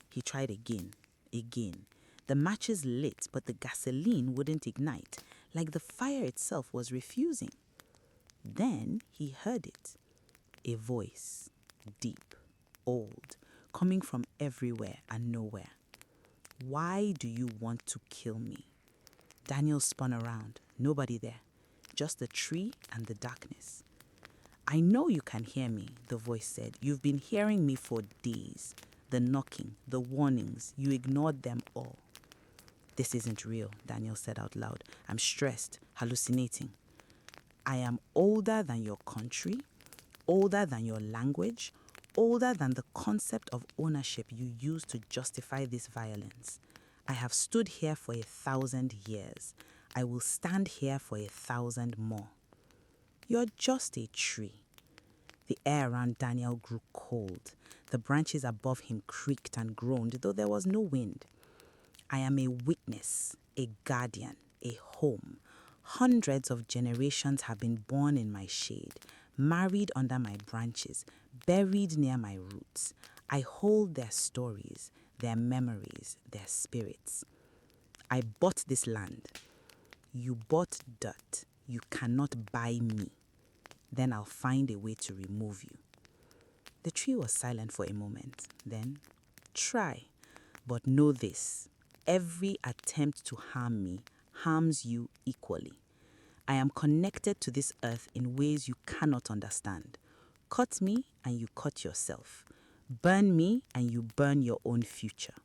He tried again. The matches lit, but the gasoline wouldn't ignite, like the fire itself was refusing. Then he heard it. A voice, deep, old, coming from everywhere and nowhere. "Why do you want to kill me?" Daniel spun around. Nobody there. Just the tree and the darkness. "I know you can hear me," the voice said. "You've been hearing me for days. The knocking, the warnings, you ignored them all." "This isn't real," Daniel said out loud. "I'm stressed, hallucinating." "I am older than your country, older than your language, older than the concept of ownership you use to justify this violence. I have stood here for 1,000 years. I will stand here for 1,000 more." "You're just a tree." The air around Daniel grew cold. The branches above him creaked and groaned, though there was no wind. "I am a witness, a guardian, a home. Hundreds of generations have been born in my shade, married under my branches, buried near my roots. I hold their stories, their memories, their spirits. I bought this land. You bought dirt. You cannot buy me. Then I'll find a way to remove you. The tree was silent for a moment. Then, try. But know this, every attempt to harm me harms you equally. I am connected to this earth in ways you cannot understand. Cut me and you cut yourself. Burn me and you burn your own future.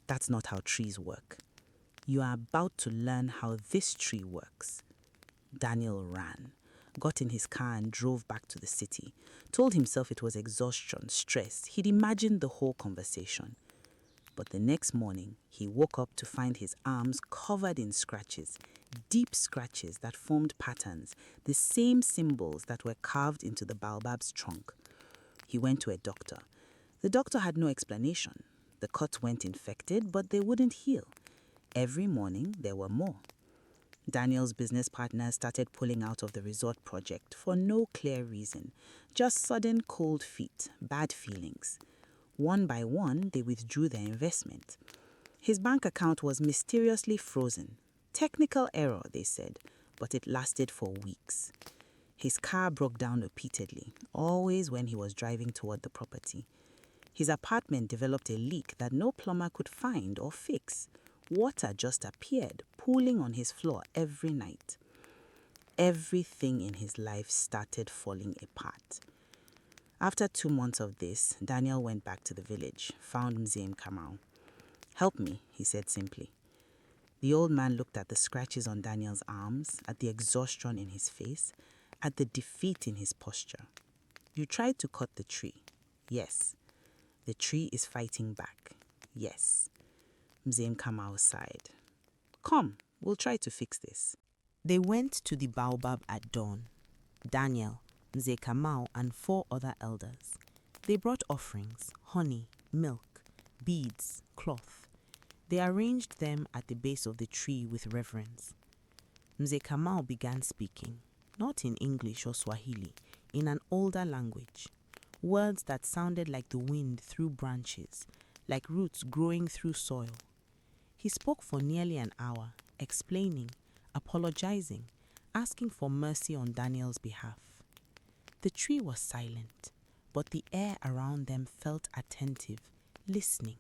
That's not how trees work. You are about to learn how this tree works. Daniel ran, got in his car and drove back to the city. Told himself it was exhaustion, stress. He'd imagined the whole conversation. But the next morning, he woke up to find his arms covered in scratches, deep scratches that formed patterns, the same symbols that were carved into the baobab's trunk. He went to a doctor. The doctor had no explanation. The cuts weren't infected, but they wouldn't heal. Every morning, there were more. Daniel's business partners started pulling out of the resort project for no clear reason, just sudden cold feet, bad feelings. One by one, they withdrew their investment. His bank account was mysteriously frozen. Technical error, they said, but it lasted for weeks. His car broke down repeatedly, always when he was driving toward the property. His apartment developed a leak that no plumber could find or fix. Water just appeared, pooling on his floor every night. Everything in his life started falling apart. After 2 months of this, Daniel went back to the village, found Mzee Kamau. "Help me," he said simply. The old man looked at the scratches on Daniel's arms, at the exhaustion in his face, at the defeat in his posture. "You tried to cut the tree. Yes. The tree is fighting back. Yes." Mzee Kamau sighed. "Come, we'll try to fix this." They went to the Baobab at dawn. Daniel, Mzee Kamau, and 4 other elders. They brought offerings, honey, milk, beads, cloth. They arranged them at the base of the tree with reverence. Mzee Kamau began speaking, not in English or Swahili, in an older language. Words that sounded like the wind through branches, like roots growing through soil. He spoke for nearly an hour, explaining, apologizing, asking for mercy on Daniel's behalf. The tree was silent, but the air around them felt attentive, listening.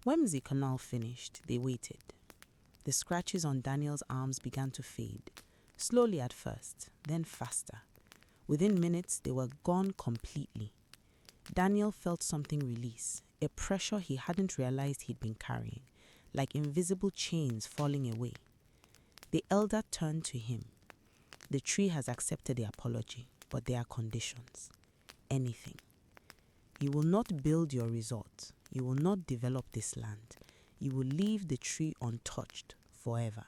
When Mzee Kamau finished, they waited. The scratches on Daniel's arms began to fade, slowly at first, then faster. Within minutes, they were gone completely. Daniel felt something release, a pressure he hadn't realized he'd been carrying, like invisible chains falling away. The elder turned to him. "The tree has accepted the apology, but there are conditions. Anything. You will not build your resort. You will not develop this land. You will leave the tree untouched forever.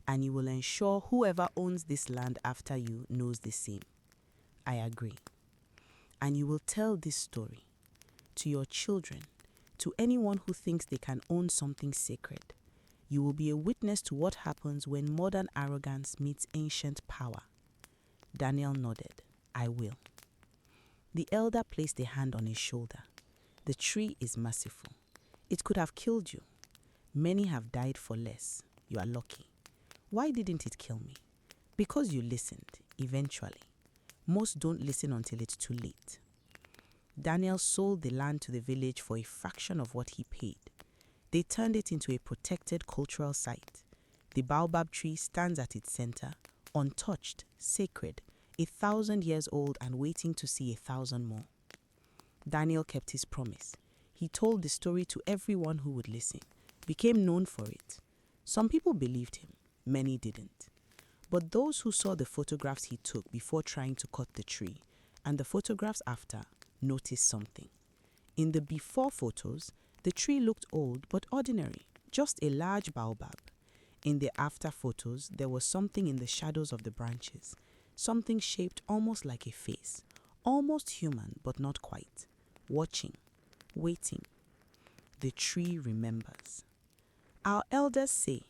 And you will ensure whoever owns this land after you knows the same. I agree. And you will tell this story to your children, to anyone who thinks they can own something sacred. You will be a witness to what happens when modern arrogance meets ancient power." Daniel nodded. "I will." The elder placed a hand on his shoulder. "The tree is merciful. It could have killed you. Many have died for less. You are lucky. Why didn't it kill me? Because you listened, eventually. Most don't listen until it's too late." Daniel sold the land to the village for a fraction of what he paid. They turned it into a protected cultural site. The baobab tree stands at its center, untouched, sacred, 1,000 years old and waiting to see 1,000 more. Daniel kept his promise. He told the story to everyone who would listen, became known for it. Some people believed him, many didn't. But those who saw the photographs he took before trying to cut the tree and the photographs after noticed something. In the before photos, the tree looked old but ordinary, just a large baobab. In the after photos, there was something in the shadows of the branches, something shaped almost like a face, almost human but not quite, watching, waiting. The tree remembers. Our elders say,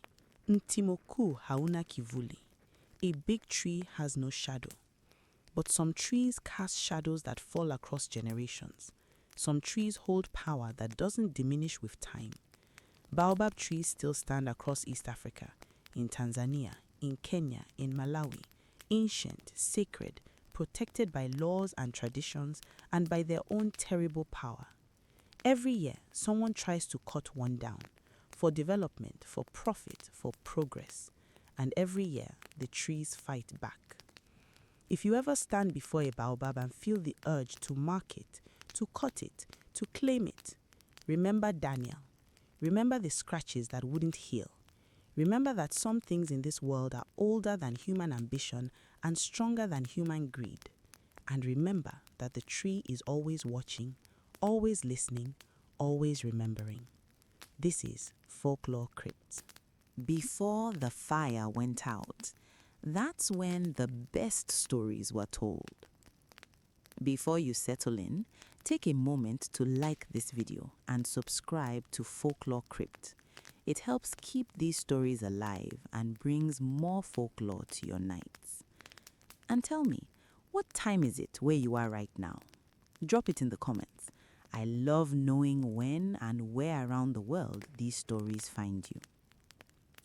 "Ntimoku hauna kivuli." A big tree has no shadow. But some trees cast shadows that fall across generations. Some trees hold power that doesn't diminish with time. Baobab trees still stand across East Africa, in Tanzania, in Kenya, in Malawi, ancient, sacred, protected by laws and traditions and by their own terrible power. Every year, someone tries to cut one down, for development, for profit, for progress. And every year, the trees fight back. If you ever stand before a baobab and feel the urge to mark it, to cut it, to claim it, remember Daniel. Remember the scratches that wouldn't heal. Remember that some things in this world are older than human ambition and stronger than human greed. And remember that the tree is always watching, always listening, always remembering. This is FolkloreCrypt. Before the fire went out, that's when the best stories were told. Before you settle in, take a moment to like this video and subscribe to FolkloreCrypt. It helps keep these stories alive and brings more folklore to your nights. And tell me, what time is it where you are right now? Drop it in the comments. I love knowing when and where around the world these stories find you.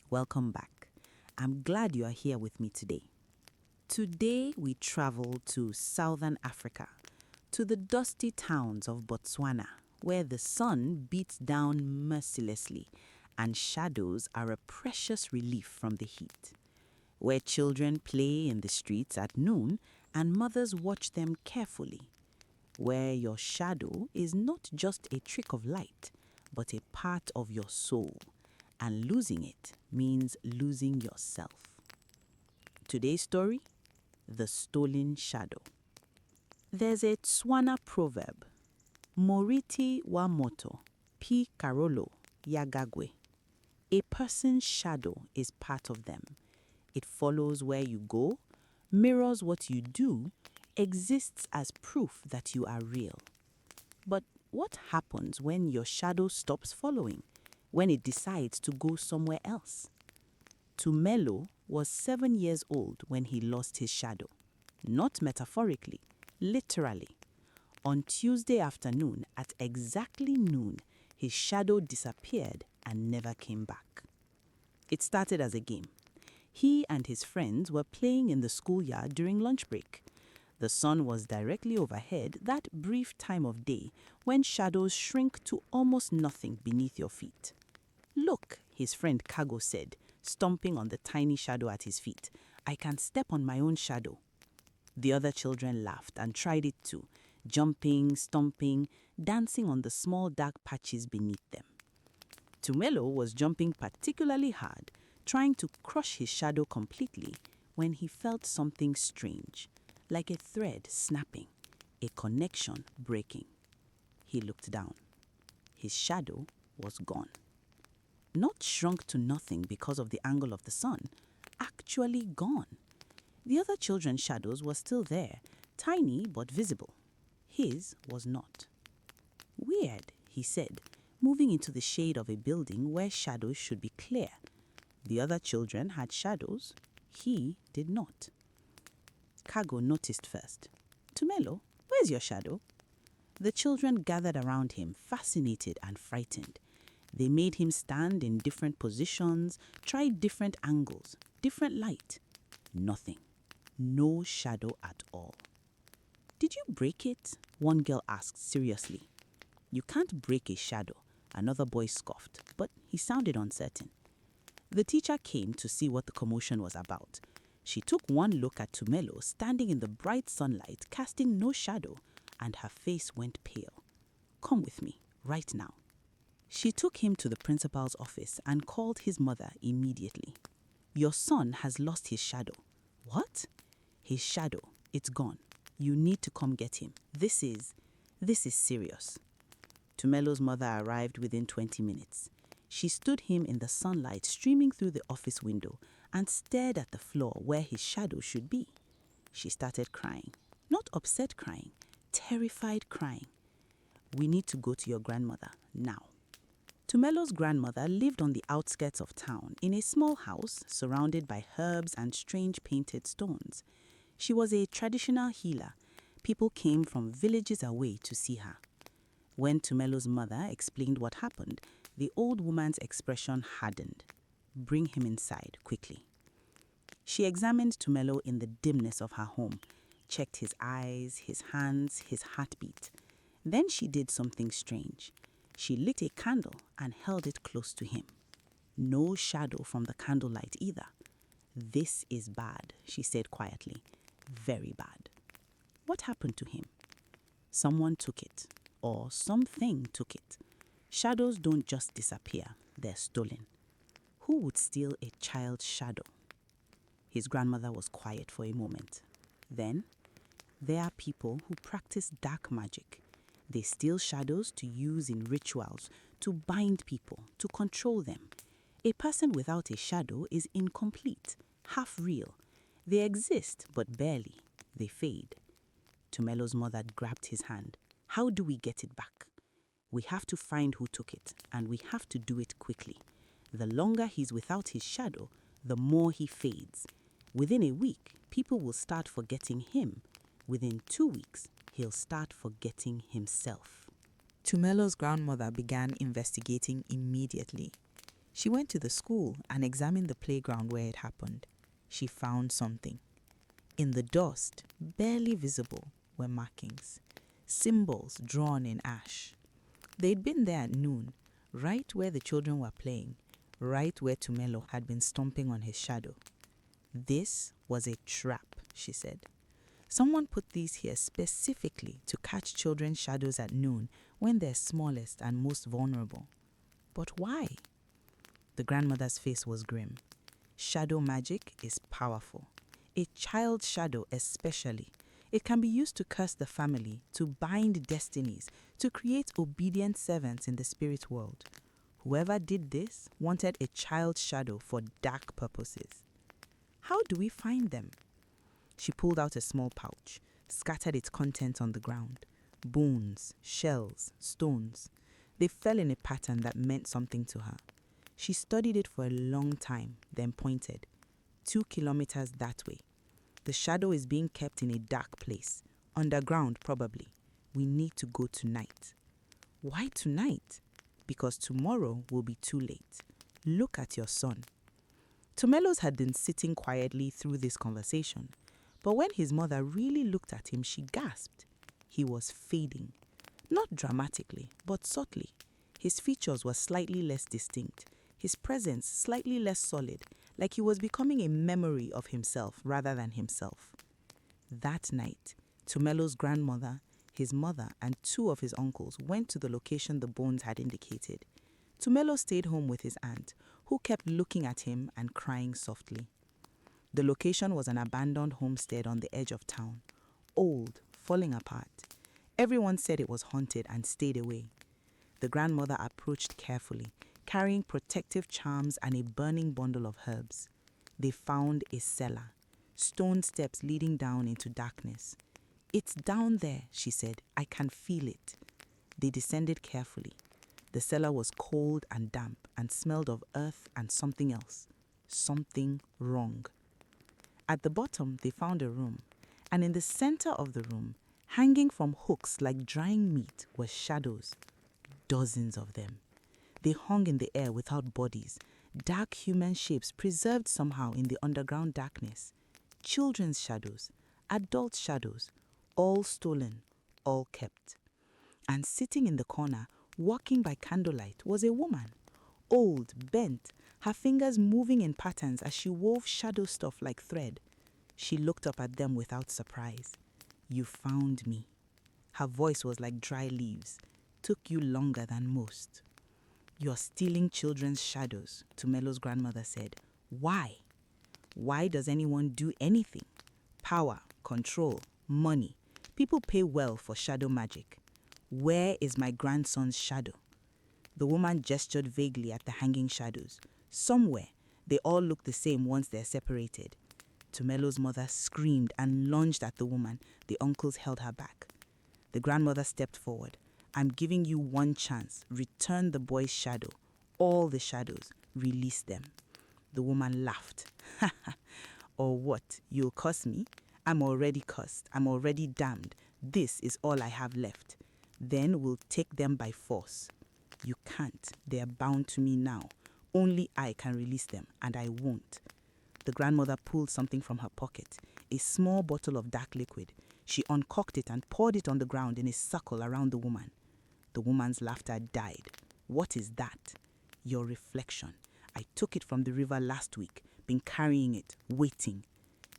Welcome back. I'm glad you are here with me today. Today we travel to Southern Africa, to the dusty towns of Botswana, where the sun beats down mercilessly and shadows are a precious relief from the heat, where children play in the streets at noon and mothers watch them carefully, where your shadow is not just a trick of light, but a part of your soul, and losing it means losing yourself. Today's story, The Stolen Shadow. There's a Tswana proverb, Moriti wa moto, pi karolo yagagwe. A person's shadow is part of them. It follows where you go, mirrors what you do, exists as proof that you are real. But what happens when your shadow stops following, when it decides to go somewhere else? Tumelo was 7 years old when he lost his shadow. Not metaphorically, literally. On Tuesday afternoon at exactly noon, his shadow disappeared and never came back. It started as a game. He and his friends were playing in the schoolyard during lunch break. The sun was directly overhead that brief time of day when shadows shrink to almost nothing beneath your feet. "Look," his friend Kago said, stomping on the tiny shadow at his feet. "I can step on my own shadow." The other children laughed and tried it too, jumping, stomping, dancing on the small dark patches beneath them. Tumelo was jumping particularly hard, trying to crush his shadow completely, when he felt something strange, like a thread snapping, a connection breaking. He looked down. His shadow was gone. Not shrunk to nothing because of the angle of the sun, actually gone. The other children's shadows were still there, tiny but visible. His was not. "Weird," he said, moving into the shade of a building where shadows should be clear. The other children had shadows. He did not. Kago noticed first. "Tumelo, where's your shadow?" The children gathered around him, fascinated and frightened. They made him stand in different positions, tried different angles, different light. Nothing. No shadow at all. "Did you break it?" one girl asked seriously. "You can't break a shadow," another boy scoffed, but he sounded uncertain. The teacher came to see what the commotion was about. She took one look at Tumelo standing in the bright sunlight, casting no shadow, and her face went pale. "Come with me, right now." She took him to the principal's office and called his mother immediately. "Your son has lost his shadow." "What?" "His shadow. It's gone. You need to come get him. This is serious." Tumelo's mother arrived within 20 minutes. She stood him in the sunlight streaming through the office window and stared at the floor where his shadow should be. She started crying. Not upset crying, terrified crying. "We need to go to your grandmother, now." Tumelo's grandmother lived on the outskirts of town in a small house surrounded by herbs and strange painted stones. She was a traditional healer. People came from villages away to see her. When Tumelo's mother explained what happened, the old woman's expression hardened. "Bring him inside, quickly." She examined Tumelo in the dimness of her home, checked his eyes, his hands, his heartbeat. Then she did something strange. She lit a candle and held it close to him. No shadow from the candlelight either. "This is bad," she said quietly. "Very bad." What happened to him? Someone took it, or something took it. Shadows don't just disappear, they're stolen. Who would steal a child's shadow? His grandmother was quiet for a moment. Then, there are people who practice dark magic. They steal shadows to use in rituals, to bind people, to control them. A person without a shadow is incomplete, half real. They exist, but barely. They fade. Tumelo's mother grabbed his hand. "How do we get it back?" "We have to find who took it, and we have to do it quickly. The longer he's without his shadow, the more he fades. Within a week, people will start forgetting him. Within 2 weeks, he'll start forgetting himself." Tumelo's grandmother began investigating immediately. She went to the school and examined the playground where it happened. She found something. In the dust, barely visible, were markings, symbols drawn in ash. They'd been there at noon, right where the children were playing, right where Tumelo had been stomping on his shadow. "This was a trap," she said. "Someone put these here specifically to catch children's shadows at noon when they're smallest and most vulnerable. But why?" The grandmother's face was grim. Shadow magic is powerful. A child's shadow especially. It can be used to curse the family, to bind destinies, to create obedient servants in the spirit world. Whoever did this wanted a child's shadow for dark purposes. "How do we find them?" She pulled out a small pouch, scattered its contents on the ground. Bones, shells, stones. They fell in a pattern that meant something to her. She studied it for a long time, then pointed. 2 kilometers that way. The shadow is being kept in a dark place, underground probably. We need to go tonight. "Why tonight?" "Because tomorrow will be too late. Look at your son." Tumelo's had been sitting quietly through this conversation, but when his mother really looked at him, she gasped. He was fading. Not dramatically, but subtly. His features were slightly less distinct, his presence slightly less solid, like he was becoming a memory of himself rather than himself. That night, Tumelo's grandmother, his mother, and 2 of his uncles went to the location the bones had indicated. Tumelo stayed home with his aunt, who kept looking at him and crying softly. The location was an abandoned homestead on the edge of town, old, falling apart. Everyone said it was haunted and stayed away. The grandmother approached carefully, carrying protective charms and a burning bundle of herbs. They found a cellar, stone steps leading down into darkness. "It's down there," she said. "I can feel it." They descended carefully. The cellar was cold and damp and smelled of earth and something else. Something wrong. At the bottom, they found a room, and in the center of the room, hanging from hooks like drying meat, were shadows. Dozens of them. They hung in the air without bodies, dark human shapes preserved somehow in the underground darkness. Children's shadows, adult shadows, all stolen, all kept. And sitting in the corner, walking by candlelight, was a woman, old, bent, her fingers moving in patterns as she wove shadow stuff like thread. She looked up at them without surprise. "You found me." Her voice was like dry leaves. "Took you longer than most." "You're stealing children's shadows," Tumelo's grandmother said. "Why? Why does anyone do anything? Power, control, money. People pay well for shadow magic. Where is my grandson's shadow?" The woman gestured vaguely at the hanging shadows. "Somewhere. They all look the same once they're separated." Tumelo's mother screamed and lunged at the woman. The uncles held her back. The grandmother stepped forward. "I'm giving you one chance. Return the boy's shadow. All the shadows. Release them." The woman laughed. "Or what? You'll curse me? I'm already cursed. I'm already damned. This is all I have left." Then we'll take them by force. You can't. They're bound to me now. Only I can release them, and I won't. The grandmother pulled something from her pocket, a small bottle of dark liquid. She uncorked it and poured it on the ground in a circle around the woman. The woman's laughter died. What is that? Your reflection. I took it from the river last week, been carrying it, waiting.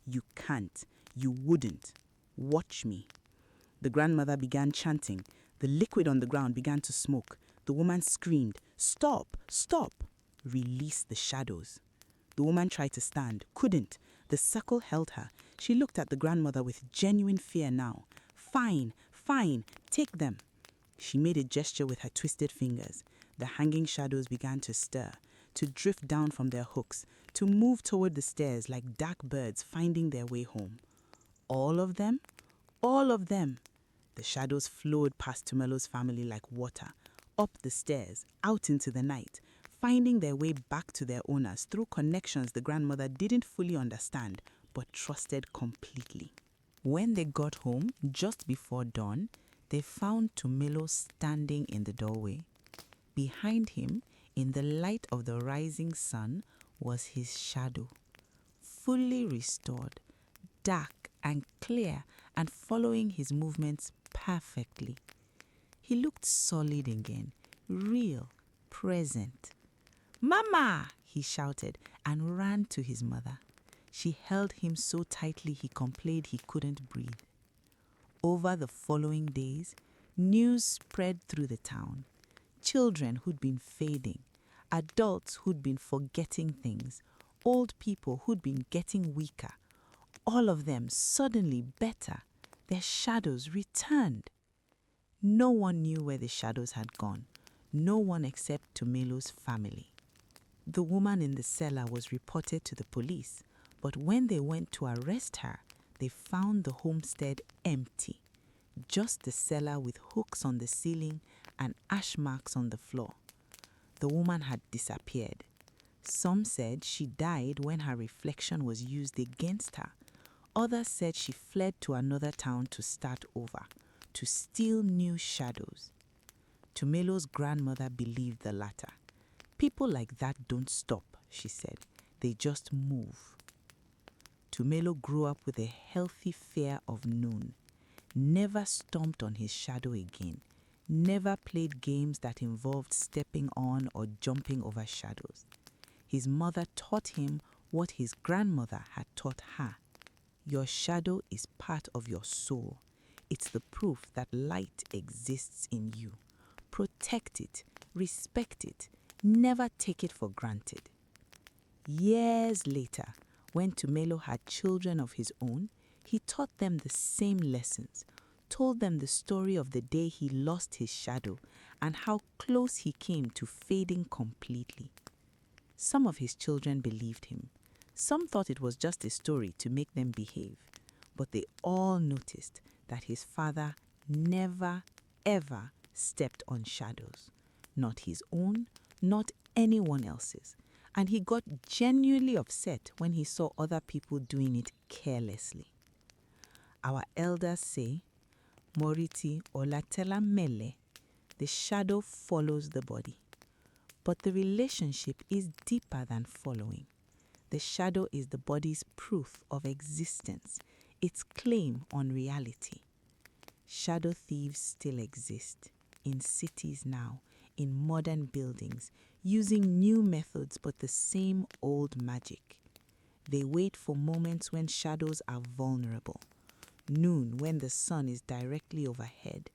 You can't. You wouldn't. Watch me. The grandmother began chanting. The liquid on the ground began to smoke. The woman screamed, "Stop! Stop!" Release the shadows. The woman tried to stand, couldn't. The circle held her. She looked at the grandmother with genuine fear now. Fine, fine, take them. She made a gesture with her twisted fingers. The hanging shadows began to stir, to drift down from their hooks, to move toward the stairs like dark birds finding their way home. All of them? All of them. The shadows flowed past Tumelo's family like water, up the stairs, out into the night, finding their way back to their owners through connections the grandmother didn't fully understand but trusted completely. When they got home, just before dawn, they found Tumelo standing in the doorway. Behind him, in the light of the rising sun, was his shadow, fully restored, dark and clear and following his movements perfectly. He looked solid again, real, present. "Mama!" he shouted and ran to his mother. She held him so tightly he complained he couldn't breathe. Over the following days, news spread through the town. Children who'd been fading, adults who'd been forgetting things, old people who'd been getting weaker, all of them suddenly better. Their shadows returned. No one knew where the shadows had gone, no one except Tumelo's family. The woman in the cellar was reported to the police, but when they went to arrest her, they found the homestead empty, just the cellar with hooks on the ceiling and ash marks on the floor. The woman had disappeared. Some said she died when her reflection was used against her. Others said she fled to another town to start over, to steal new shadows. Tumelo's grandmother believed the latter. People like that don't stop, she said. They just move. Tumelo grew up with a healthy fear of noon. Never stomped on his shadow again. Never played games that involved stepping on or jumping over shadows. His mother taught him what his grandmother had taught her. Your shadow is part of your soul. It's the proof that light exists in you. Protect it, respect it, never take it for granted. Years later, when Tumelo had children of his own, he taught them the same lessons, told them the story of the day he lost his shadow and how close he came to fading completely. Some of his children believed him. Some thought it was just a story to make them behave, but they all noticed that his father never, ever stepped on shadows, not his own, not anyone else's, and he got genuinely upset when he saw other people doing it carelessly. Our elders say, Moriti olatela mele, the shadow follows the body. But the relationship is deeper than following. The shadow is the body's proof of existence, its claim on reality. Shadow thieves still exist in cities now, in modern buildings, using new methods but the same old magic. They wait for moments when shadows are vulnerable. Noon when the sun is directly overhead.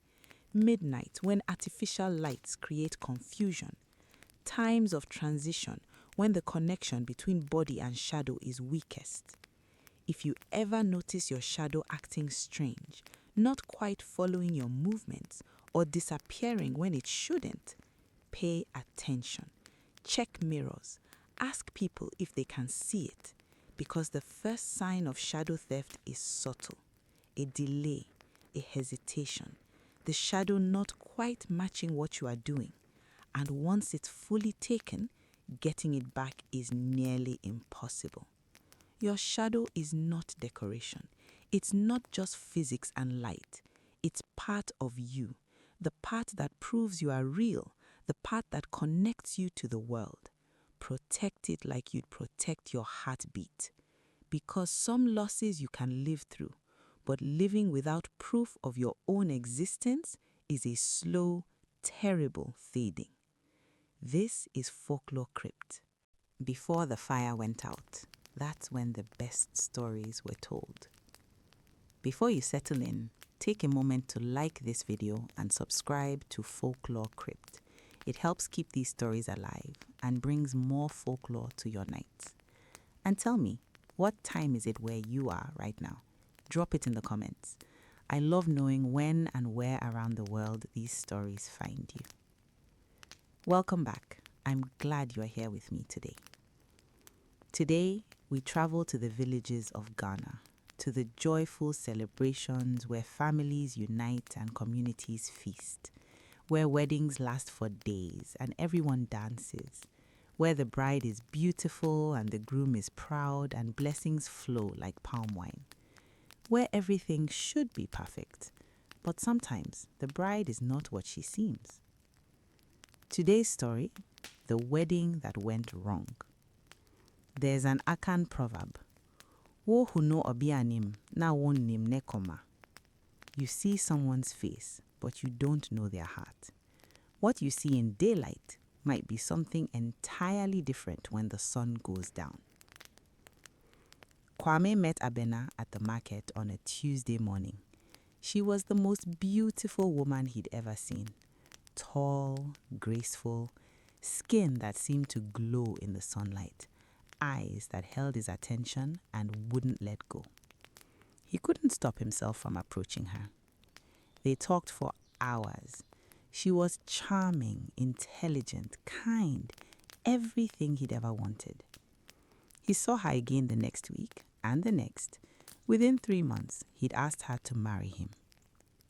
Midnight when artificial lights create confusion. Times of transition when the connection between body and shadow is weakest. If you ever notice your shadow acting strange, not quite following your movements, or disappearing when it shouldn't, pay attention. Check mirrors. Ask people if they can see it, because the first sign of shadow theft is subtle. A delay, a hesitation, the shadow not quite matching what you are doing. And once it's fully taken, getting it back is nearly impossible. Your shadow is not decoration. It's not just physics and light. It's part of you, the part that proves you are real, the part that connects you to the world. Protect it like you'd protect your heartbeat. Because some losses you can live through, but living without proof of your own existence is a slow, terrible fading. This is FolkloreCrypt. Before the fire went out, that's when the best stories were told. Before you settle in, take a moment to like this video and subscribe to FolkloreCrypt. It helps keep these stories alive and brings more folklore to your nights. And tell me, what time is it where you are right now? Drop it in the comments. I love knowing when and where around the world these stories find you. Welcome back. I'm glad you're here with me today. Today, we travel to the villages of Ghana, to the joyful celebrations where families unite and communities feast, where weddings last for days and everyone dances, where the bride is beautiful and the groom is proud and blessings flow like palm wine, where everything should be perfect, but sometimes the bride is not what she seems. Today's story, the wedding that went wrong. There's an Akan proverb, "Wo huno obianim na wonnim nekoma." You see someone's face, but you don't know their heart. What you see in daylight might be something entirely different when the sun goes down. Kwame met Abena at the market on a Tuesday morning. She was the most beautiful woman he'd ever seen. Tall, graceful, skin that seemed to glow in the sunlight, eyes that held his attention and wouldn't let go. He couldn't stop himself from approaching her. They talked for hours. She was charming, intelligent, kind, everything he'd ever wanted. He saw her again the next week and the next. Within 3 months, he'd asked her to marry him.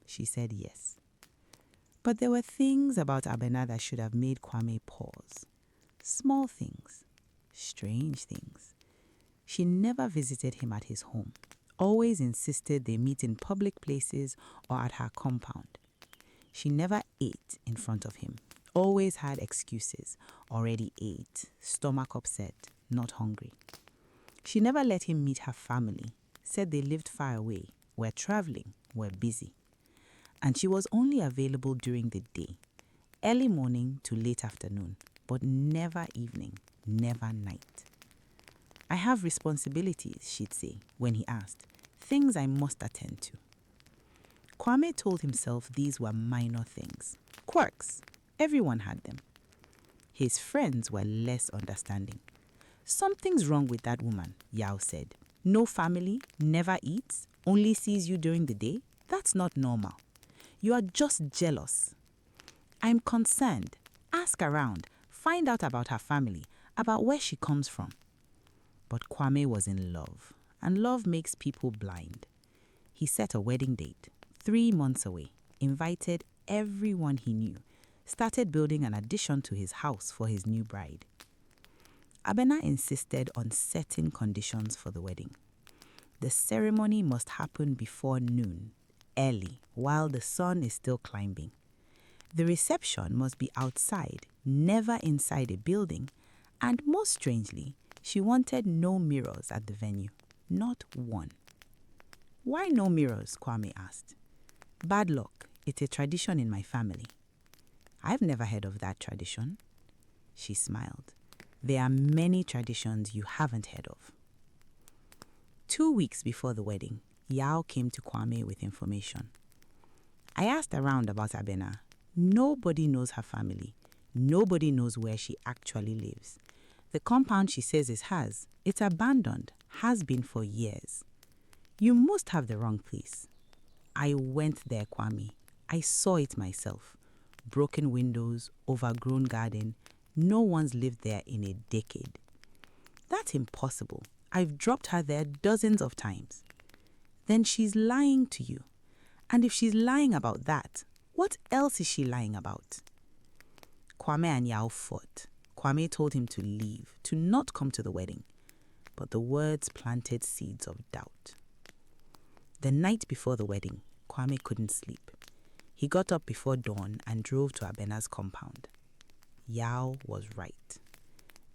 She said yes. But there were things about Abena that should have made Kwame pause. Small things, strange things. She never visited him at his home, always insisted they meet in public places or at her compound. She never ate in front of him, always had excuses, already ate, stomach upset, not hungry. She never let him meet her family, said they lived far away, were traveling, were busy. And she was only available during the day, early morning to late afternoon, but never evening, never night. "I have responsibilities," she'd say when he asked, "things I must attend to." Kwame told himself these were minor things, quirks. Everyone had them. His friends were less understanding. "Something's wrong with that woman," Yao said. "No family, never eats, only sees you during the day. That's not normal. You are just jealous." "I'm concerned. Ask around. Find out about her family, about where she comes from." But Kwame was in love, and love makes people blind. He set a wedding date, 3 months away, invited everyone he knew, started building an addition to his house for his new bride. Abena insisted on certain conditions for the wedding. The ceremony must happen before noon, early, while the sun is still climbing. The reception must be outside, never inside a building, and most strangely, she wanted no mirrors at the venue, not one. "Why no mirrors?" Kwame asked. "Bad luck. It's a tradition in my family." "I've never heard of that tradition." She smiled. "There are many traditions you haven't heard of." 2 weeks before the wedding, Yao came to Kwame with information. "I asked around about Abena. Nobody knows her family. Nobody knows where she actually lives. The compound she says is hers. It's abandoned, has been for years. You must have the wrong place." "I went there, Kwame. I saw it myself. Broken windows, overgrown garden. No one's lived there in a decade." "That's impossible. I've dropped her there dozens of times." "Then she's lying to you. And if she's lying about that, what else is she lying about?" Kwame and Yao fought. Kwame told him to leave, to not come to the wedding. But the words planted seeds of doubt. The night before the wedding, Kwame couldn't sleep. He got up before dawn and drove to Abena's compound. Yao was right.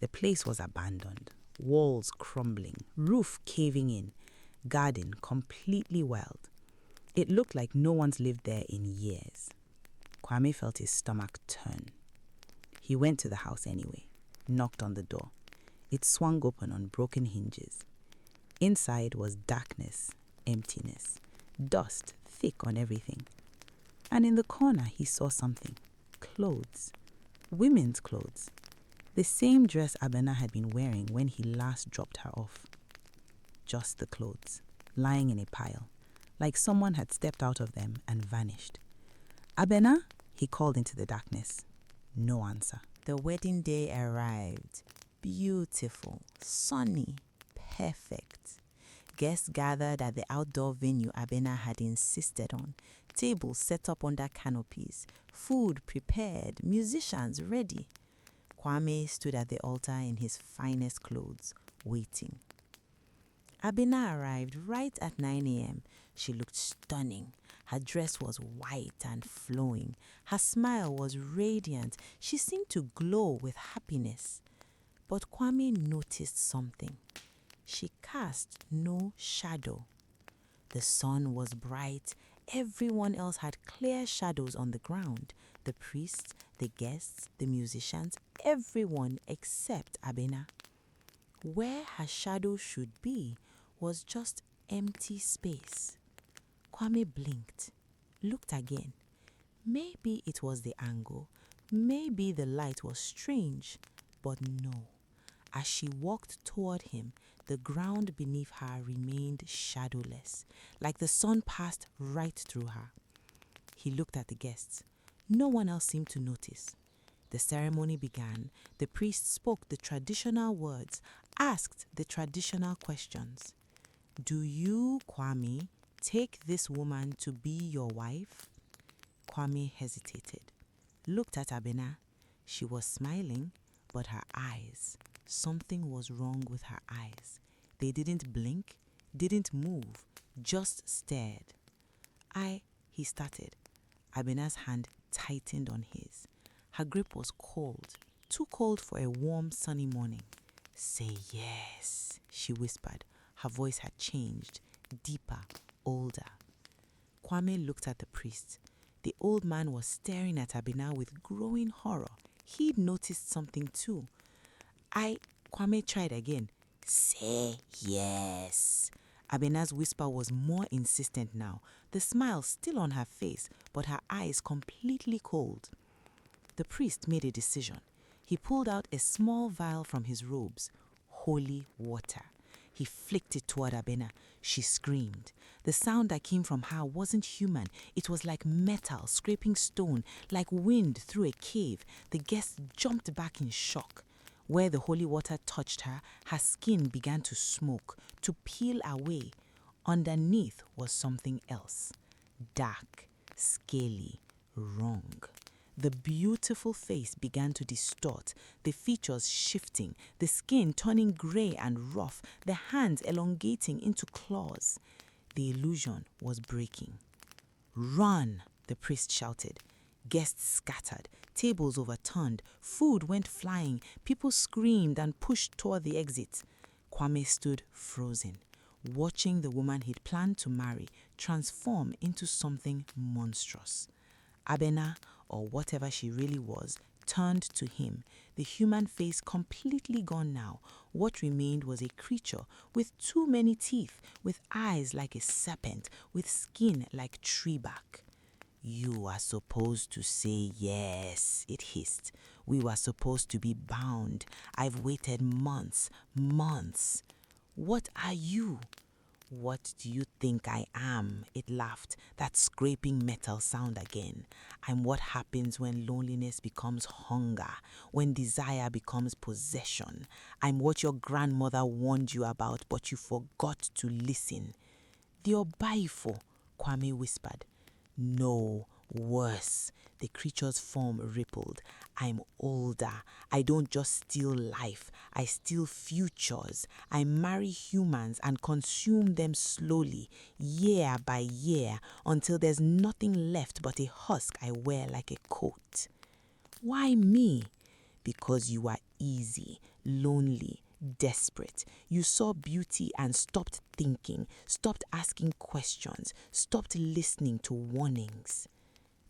The place was abandoned, walls crumbling, roof caving in, garden completely wild. It looked like no one's lived there in years. Kwame felt his stomach turn. He went to the house anyway, knocked on the door. It swung open on broken hinges. Inside was darkness, emptiness, dust thick on everything. And in the corner he saw something. Clothes. Women's clothes. The same dress Abena had been wearing when he last dropped her off. Just the clothes, lying in a pile, like someone had stepped out of them and vanished. Abena, he called into the darkness. No answer. The wedding day arrived. Beautiful, sunny, perfect. Guests gathered at the outdoor venue Abena had insisted on. Tables set up under canopies, food prepared, musicians ready. Kwame stood at the altar in his finest clothes, waiting. Abena arrived right at 9 a.m. She looked stunning. Her dress was white and flowing. Her smile was radiant. She seemed to glow with happiness. But Kwame noticed something. She cast no shadow. The sun was bright. Everyone else had clear shadows on the ground. The priests, the guests, the musicians, everyone except Abena. Where her shadow should be was just empty space. Kwame blinked, looked again. Maybe it was the angle. Maybe the light was strange. But no. As she walked toward him, the ground beneath her remained shadowless, like the sun passed right through her. He looked at the guests. No one else seemed to notice. The ceremony began. The priest spoke the traditional words, asked the traditional questions. Do you, Kwame, take this woman to be your wife? Kwame hesitated, looked at Abena. She was smiling, but her eyes, something was wrong with her eyes. They didn't blink, didn't move, just stared. He started. Abena's hand tightened on his. Her grip was cold, too cold for a warm, sunny morning. Say yes, she whispered. Her voice had changed, deeper, older. Kwame looked at the priest. The old man was staring at Abena with growing horror. He'd noticed something too. Kwame tried again. Say yes. Abena's whisper was more insistent now, the smile still on her face, but her eyes completely cold. The priest made a decision. He pulled out a small vial from his robes, holy water. He flicked it toward Abena. She screamed. The sound that came from her wasn't human. It was like metal scraping stone, like wind through a cave. The guests jumped back in shock. Where the holy water touched her, her skin began to smoke, to peel away. Underneath was something else. Dark, scaly, wrong. The beautiful face began to distort, the features shifting, the skin turning grey and rough, the hands elongating into claws. The illusion was breaking. Run, the priest shouted. Guests scattered, tables overturned, food went flying, people screamed and pushed toward the exit. Kwame stood frozen, watching the woman he'd planned to marry transform into something monstrous. Abena, or whatever she really was, turned to him, the human face completely gone now. What remained was a creature with too many teeth, with eyes like a serpent, with skin like tree bark. You are supposed to say yes, it hissed. We were supposed to be bound. I've waited months. What are you? What do you think I am? It laughed, that scraping metal sound again. I'm what happens when loneliness becomes hunger, when desire becomes possession. I'm what your grandmother warned you about, but you forgot to listen. The Obayifo, Kwame whispered. No, worse. The creature's form rippled. I'm older. I don't just steal life. I steal futures. I marry humans and consume them slowly, year by year, until there's nothing left but a husk I wear like a coat. Why me? Because you are easy, lonely, desperate. You saw beauty and stopped thinking, stopped asking questions, stopped listening to warnings.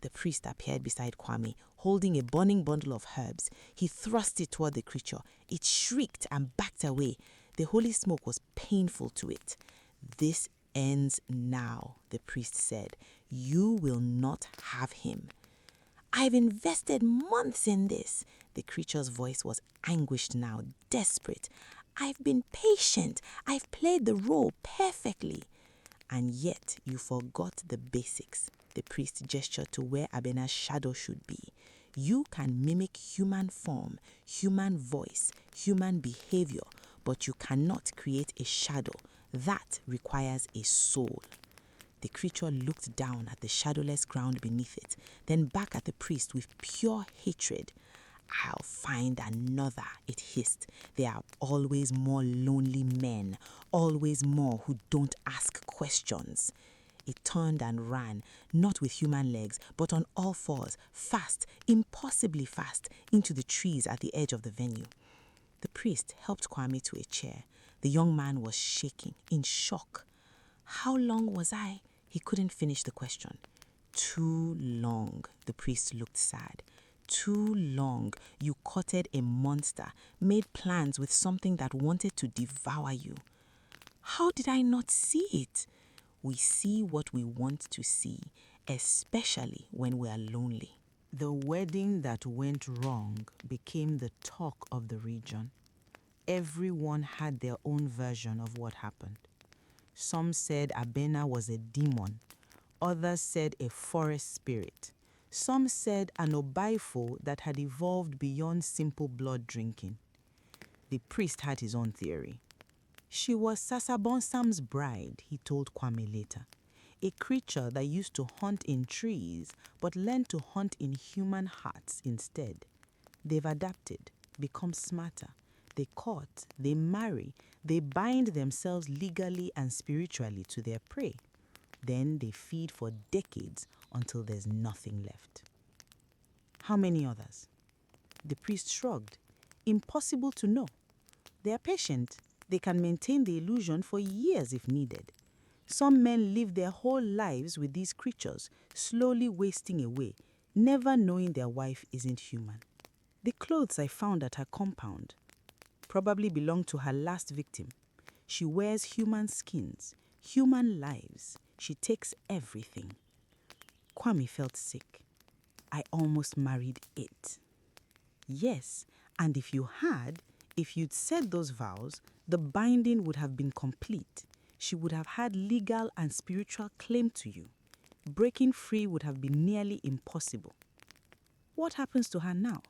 The priest appeared beside Kwame, holding a burning bundle of herbs. He thrust it toward the creature. It shrieked and backed away. The holy smoke was painful to it. This ends now, the priest said. You will not have him. I've invested months in this. The creature's voice was anguished now, desperate. I've been patient. I've played the role perfectly. And yet you forgot the basics. The priest gestured to where Abena's shadow should be. You can mimic human form, human voice, human behavior, but you cannot create a shadow. That requires a soul. The creature looked down at the shadowless ground beneath it, then back at the priest with pure hatred. I'll find another, it hissed. There are always more lonely men, always more who don't ask questions. It turned and ran, not with human legs, but on all fours, fast, impossibly fast, into the trees at the edge of the venue. The priest helped Kwame to a chair. The young man was shaking, in shock. How long was I? He couldn't finish the question. Too long. The priest looked sad. Too long. You courted a monster, made plans with something that wanted to devour you. How did I not see it? We see what we want to see, especially when we are lonely. The wedding that went wrong became the talk of the region. Everyone had their own version of what happened. Some said Abena was a demon. Others said a forest spirit. Some said an Obayifo that had evolved beyond simple blood drinking. The priest had his own theory. She was Sasabonsam's bride, he told Kwame later. A creature that used to hunt in trees but learned to hunt in human hearts instead. They've adapted, become smarter. They court, they marry, they bind themselves legally and spiritually to their prey. Then they feed for decades until there's nothing left. How many others? The priest shrugged. Impossible to know. They are patient. They can maintain the illusion for years if needed. Some men live their whole lives with these creatures, slowly wasting away, never knowing their wife isn't human. The clothes I found at her compound probably belonged to her last victim. She wears human skins, human lives. She takes everything. Kwame felt sick. I almost married it. Yes, and if you'd said those vows, the binding would have been complete. She would have had legal and spiritual claim to you. Breaking free would have been nearly impossible. What happens to her now?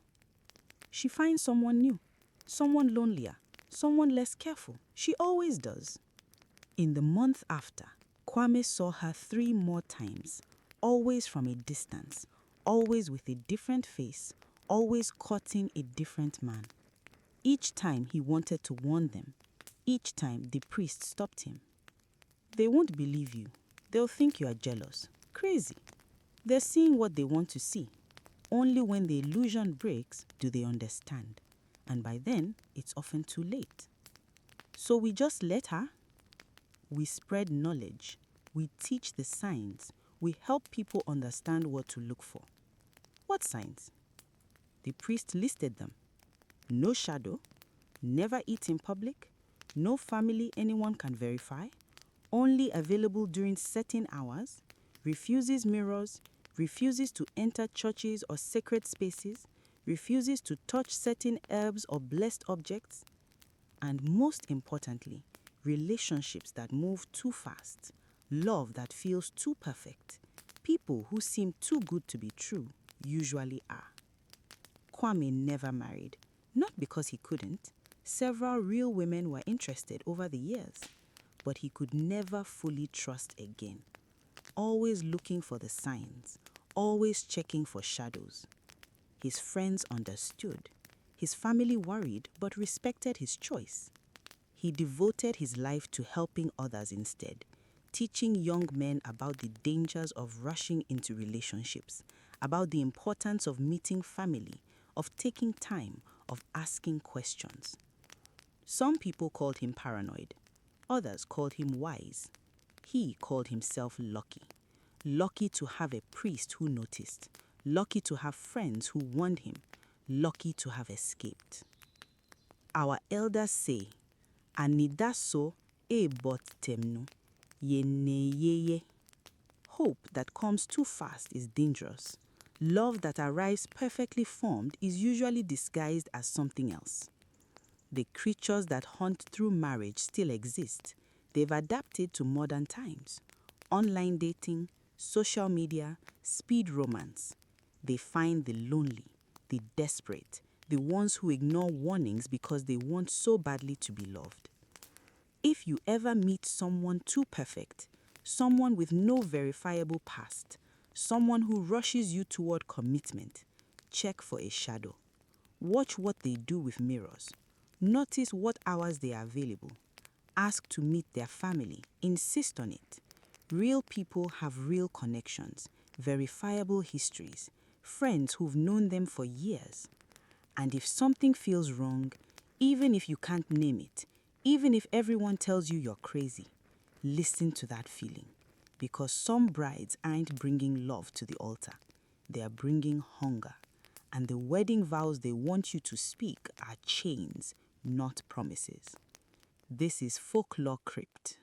She finds someone new, someone lonelier, someone less careful. She always does. In the month after, Kwame saw her 3 more times, always from a distance, always with a different face, always courting a different man. Each time he wanted to warn them. Each time the priest stopped him. They won't believe you. They'll think you are jealous, crazy. They're seeing what they want to see. Only when the illusion breaks do they understand. And by then, it's often too late. So we just let her. We spread knowledge. We teach the signs. We help people understand what to look for. What signs? The priest listed them. No shadow, never eat in public, no family anyone can verify, only available during certain hours, refuses mirrors, refuses to enter churches or sacred spaces, refuses to touch certain herbs or blessed objects, and most importantly, relationships that move too fast, love that feels too perfect. People who seem too good to be true usually are. Kwame never married, not because he couldn't. Several real women were interested over the years, but he could never fully trust again. Always looking for the signs, always checking for shadows. His friends understood. His family worried but respected his choice. He devoted his life to helping others instead, teaching young men about the dangers of rushing into relationships, about the importance of meeting family, of taking time, of asking questions. Some people called him paranoid. Others called him wise. He called himself lucky. Lucky to have a priest who noticed. Lucky to have friends who warned him. Lucky to have escaped. Our elders say, Anidaso e bot temnu, ye ne ye. Hope that comes too fast is dangerous. Love that arrives perfectly formed is usually disguised as something else. The creatures that hunt through marriage still exist. They've adapted to modern times. Online dating, social media, speed romance. They find the lonely, the desperate, the ones who ignore warnings because they want so badly to be loved. If you ever meet someone too perfect, someone with no verifiable past, someone who rushes you toward commitment, check for a shadow. Watch what they do with mirrors. Notice what hours they are available. Ask to meet their family. Insist on it. Real people have real connections, verifiable histories, friends who've known them for years. And if something feels wrong, even if you can't name it, even if everyone tells you you're crazy, listen to that feeling. Because some brides aren't bringing love to the altar. They are bringing hunger. And the wedding vows they want you to speak are chains, not promises. This is FolkloreCrypt.